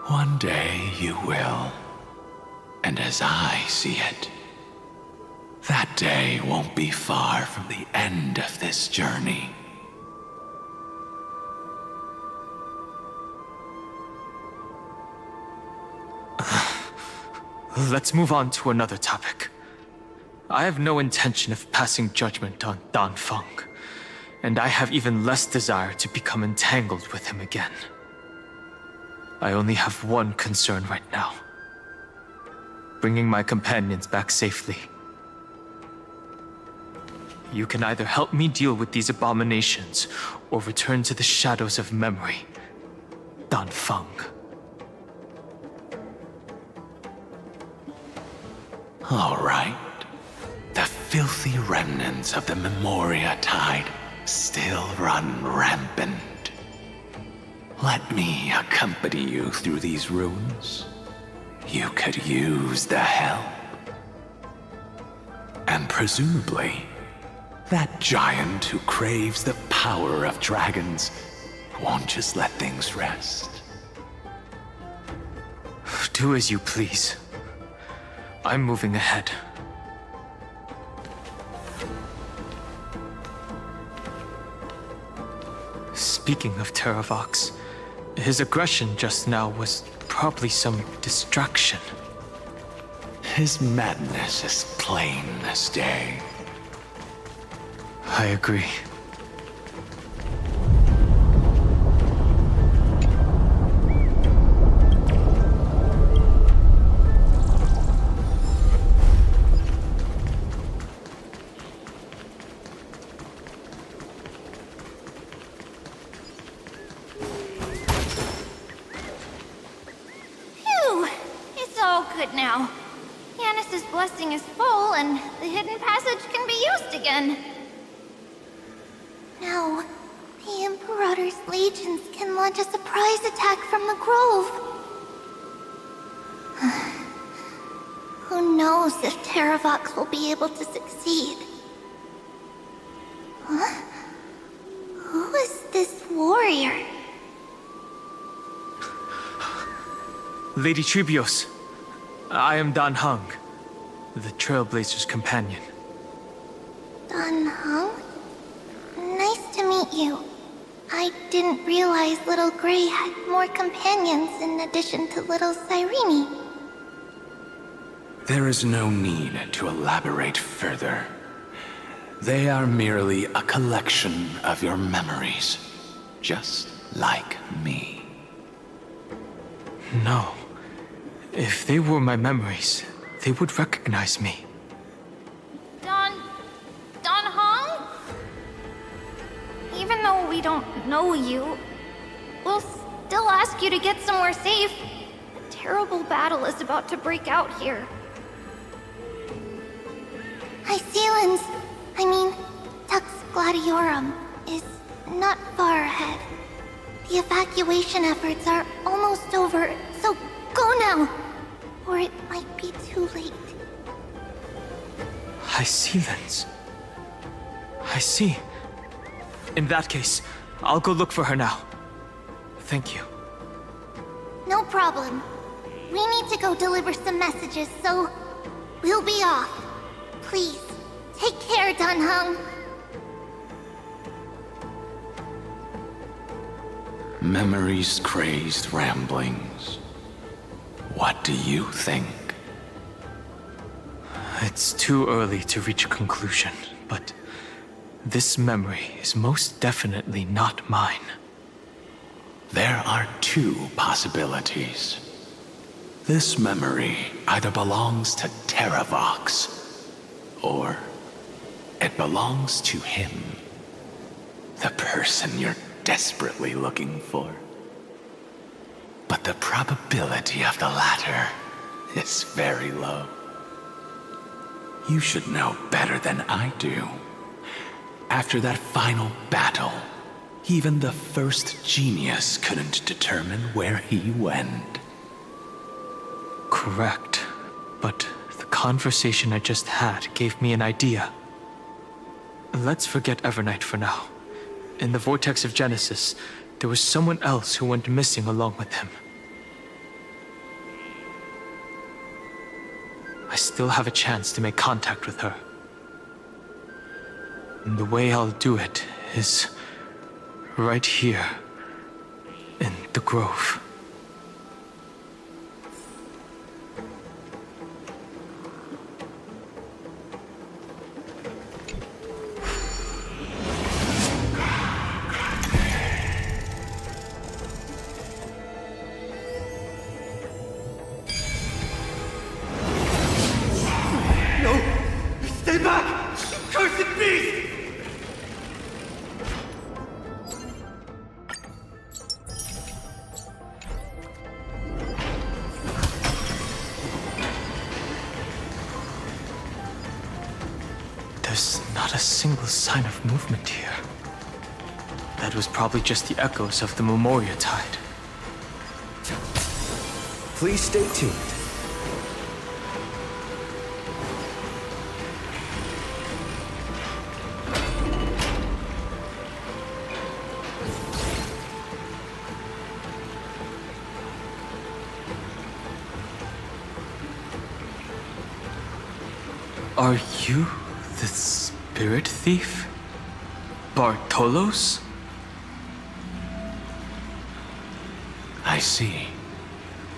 One day you will. And as I see it, that day won't be far from the end of this journey. Let's move on to another topic. I have no intention of passing judgment on Dan Feng, and I have even less desire to become entangled with him again. I only have one concern right now: bringing my companions back safely. You can either help me deal with these abominations, or return to the shadows of memory. Dan Feng. All right. The filthy remnants of the Memoria Tide still run rampant. Let me accompany you through these ruins. You could use the help. And presumably, that giant who craves the power of dragons won't just let things rest. Do as you please. I'm moving ahead. Speaking of Terravox, his aggression just now was probably some distraction. His madness is plain as day. I agree. Good now. Yanis's blessing is full, and the hidden passage can be used again. Now, the Imperator's legions can launch a surprise attack from the grove. Who knows if Terravox will be able to succeed? Huh? Who is this warrior? Lady Tribios. I am Dan Heng, the Trailblazer's companion. Dan Heng? Nice to meet you. I didn't realize Little Grey had more companions in addition to Little Cyrene. There is no need to elaborate further. They are merely a collection of your memories, just like me. No. If they were my memories, they would recognize me. Dan Heng? Even though we don't know you, we'll still ask you to get somewhere safe. A terrible battle is about to break out here. Iceland's, Tux Gladiorum, is not far ahead. The evacuation efforts are almost over, so go now! Or it might be too late. Iceland's. I see. In that case, I'll go look for her now. Thank you. No problem. We need to go deliver some messages, so we'll be off. Please, take care, Dan Heng. Memories crazed ramblings. What do you think? It's too early to reach a conclusion, but this memory is most definitely not mine. There are two possibilities. This memory either belongs to Terravox, or it belongs to him. The person you're desperately looking for. But the probability of the latter is very low. You should know better than I do. After that final battle, even the first genius couldn't determine where he went. Correct. But the conversation I just had gave me an idea. Let's forget Evernight for now. In the Vortex of Genesis, there was someone else who went missing along with him. I still have a chance to make contact with her. And the way I'll do it is right here in the grove. Not a single sign of movement here. That was probably just the echoes of the Memoria Tide. Please stay tuned. Are you the spirit thief? Bartolos? I see.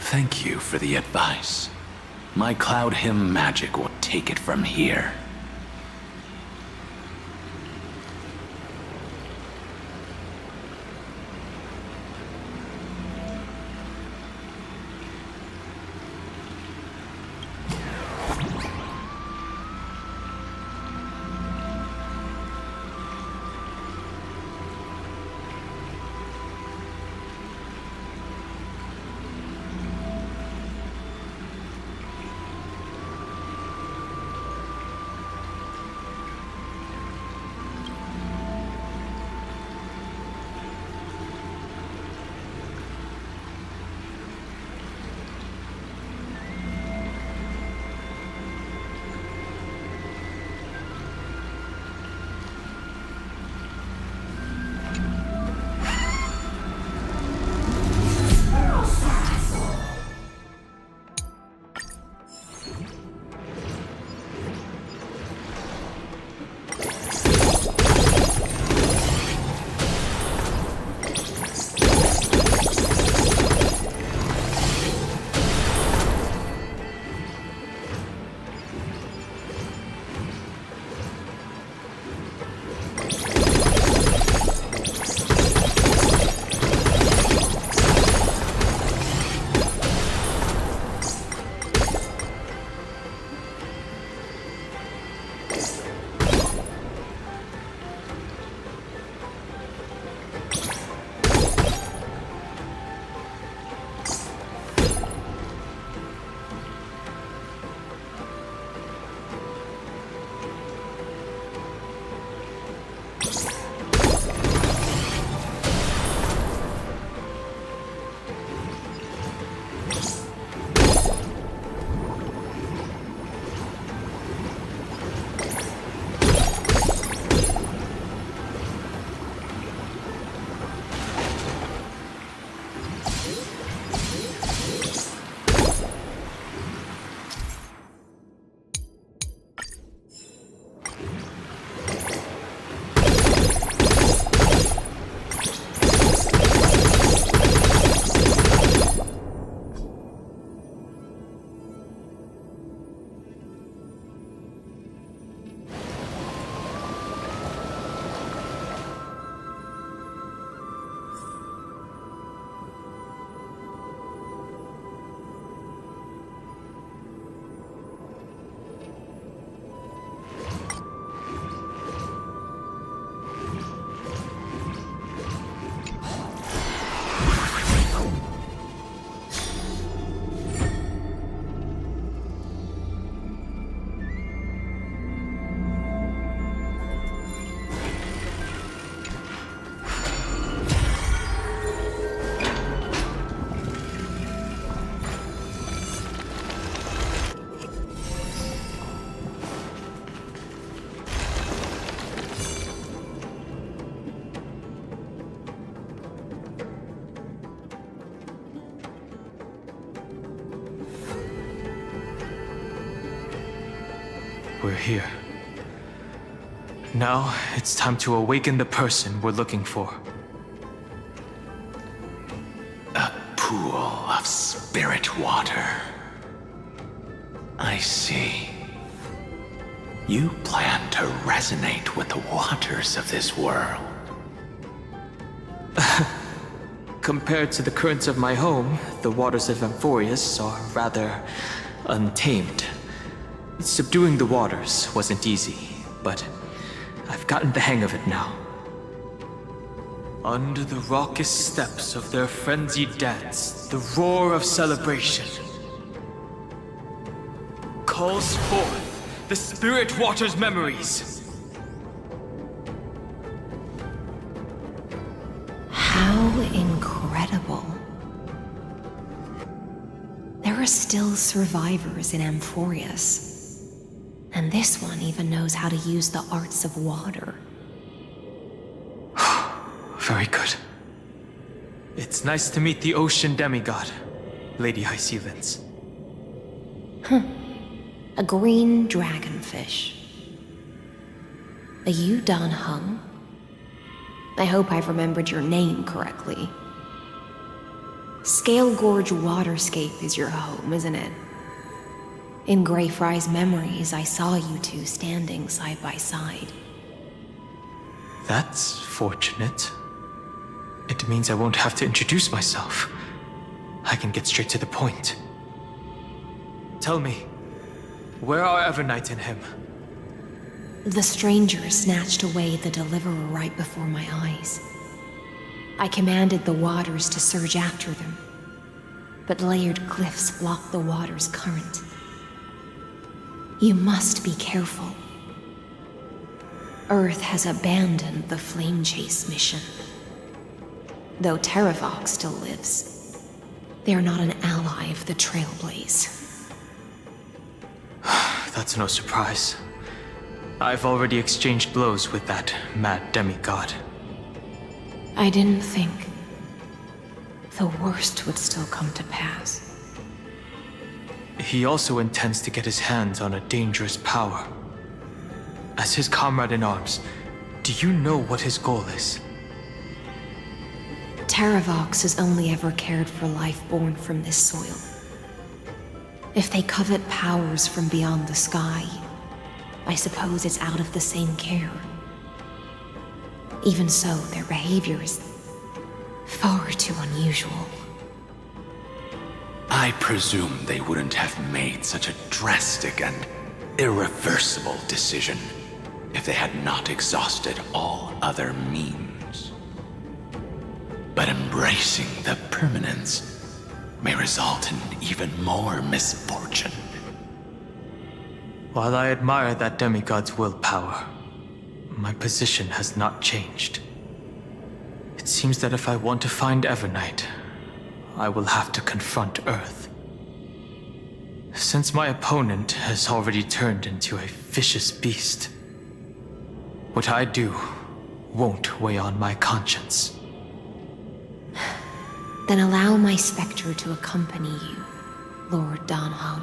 Thank you for the advice. My Cloud Hymn magic will take it from here. We're here. Now, it's time to awaken the person we're looking for. A pool of spirit water. I see. You plan to resonate with the waters of this world. Compared to the currents of my home, the waters of Amphorius are rather untamed. Subduing the waters wasn't easy, but I've gotten the hang of it now. Under the raucous steps of their frenzied dance, the roar of celebration calls forth the spirit water's memories. incredible. There are still survivors in Amphorius. And this one even knows how to use the arts of water. Very good. It's nice to meet the ocean demigod, Lady High Sea Lens. A green dragonfish. Are you Dan Heng? I hope I've remembered your name correctly. Scale Gorge Waterscape is your home, isn't it? In Greyfry's memories, I saw you two standing side by side. That's fortunate. It means I won't have to introduce myself. I can get straight to the point. Tell me, where are Evernight and him? The stranger snatched away the deliverer right before my eyes. I commanded the waters to surge after them, but layered cliffs blocked the water's current. You must be careful. Earth has abandoned the Flame Chase mission. Though Terravox still lives, they are not an ally of the Trailblaze. That's no surprise. I've already exchanged blows with that mad demigod. I didn't think the worst would still come to pass. He also intends to get his hands on a dangerous power. As his comrade in arms, do you know what his goal is? Terravox has only ever cared for life born from this soil. If they covet powers from beyond the sky, I suppose it's out of the same care. Even so, their behavior is far too unusual. I presume they wouldn't have made such a drastic and irreversible decision if they had not exhausted all other means. But embracing the permanence may result in even more misfortune. While I admire that demigod's willpower, my position has not changed. It seems that if I want to find Evernight, I will have to confront Earth. Since my opponent has already turned into a vicious beast, what I do won't weigh on my conscience. Then allow my specter to accompany you, Lord Dan Heng.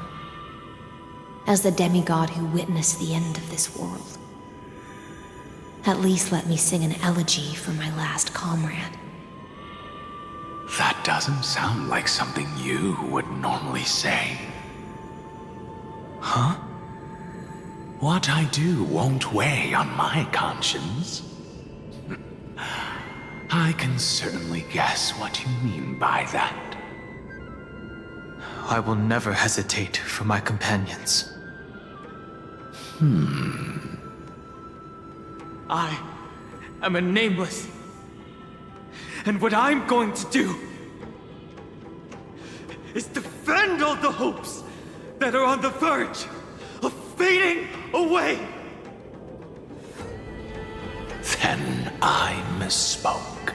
As the demigod who witnessed the end of this world. At least let me sing an elegy for my last comrade. That doesn't sound like something you would normally say. Huh? What I do won't weigh on my conscience. I can certainly guess what you mean by that. I will never hesitate for my companions. I am a nameless. And what I'm going to do is defend all the hopes that are on the verge of fading away. Then I misspoke.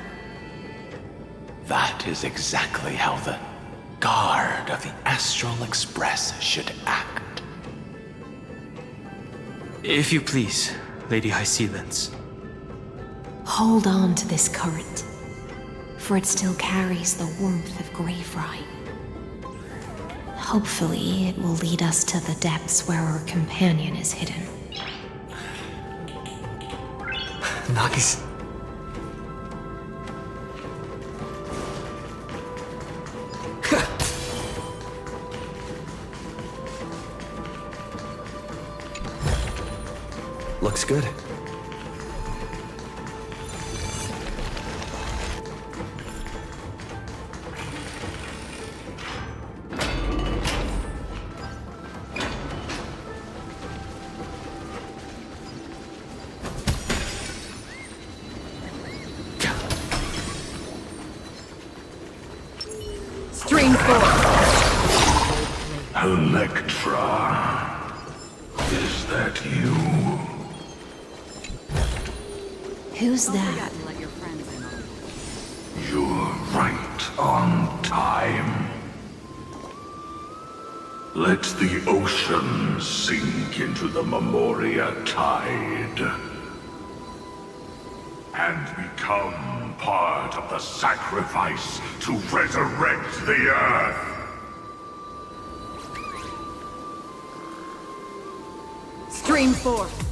That is exactly how the guard of the Astral Express should act. If you please, Lady High Sea Lens. Hold on to this current, for it still carries the warmth of Greyfry. Hopefully, it will lead us to the depths where our companion is hidden. Nice. Looks good. Stream 4. Electra. Is that you? Who's that? You're on time. Let the ocean sink into the Memoria tide and become part of the sacrifice to resurrect the Earth. Stream forth.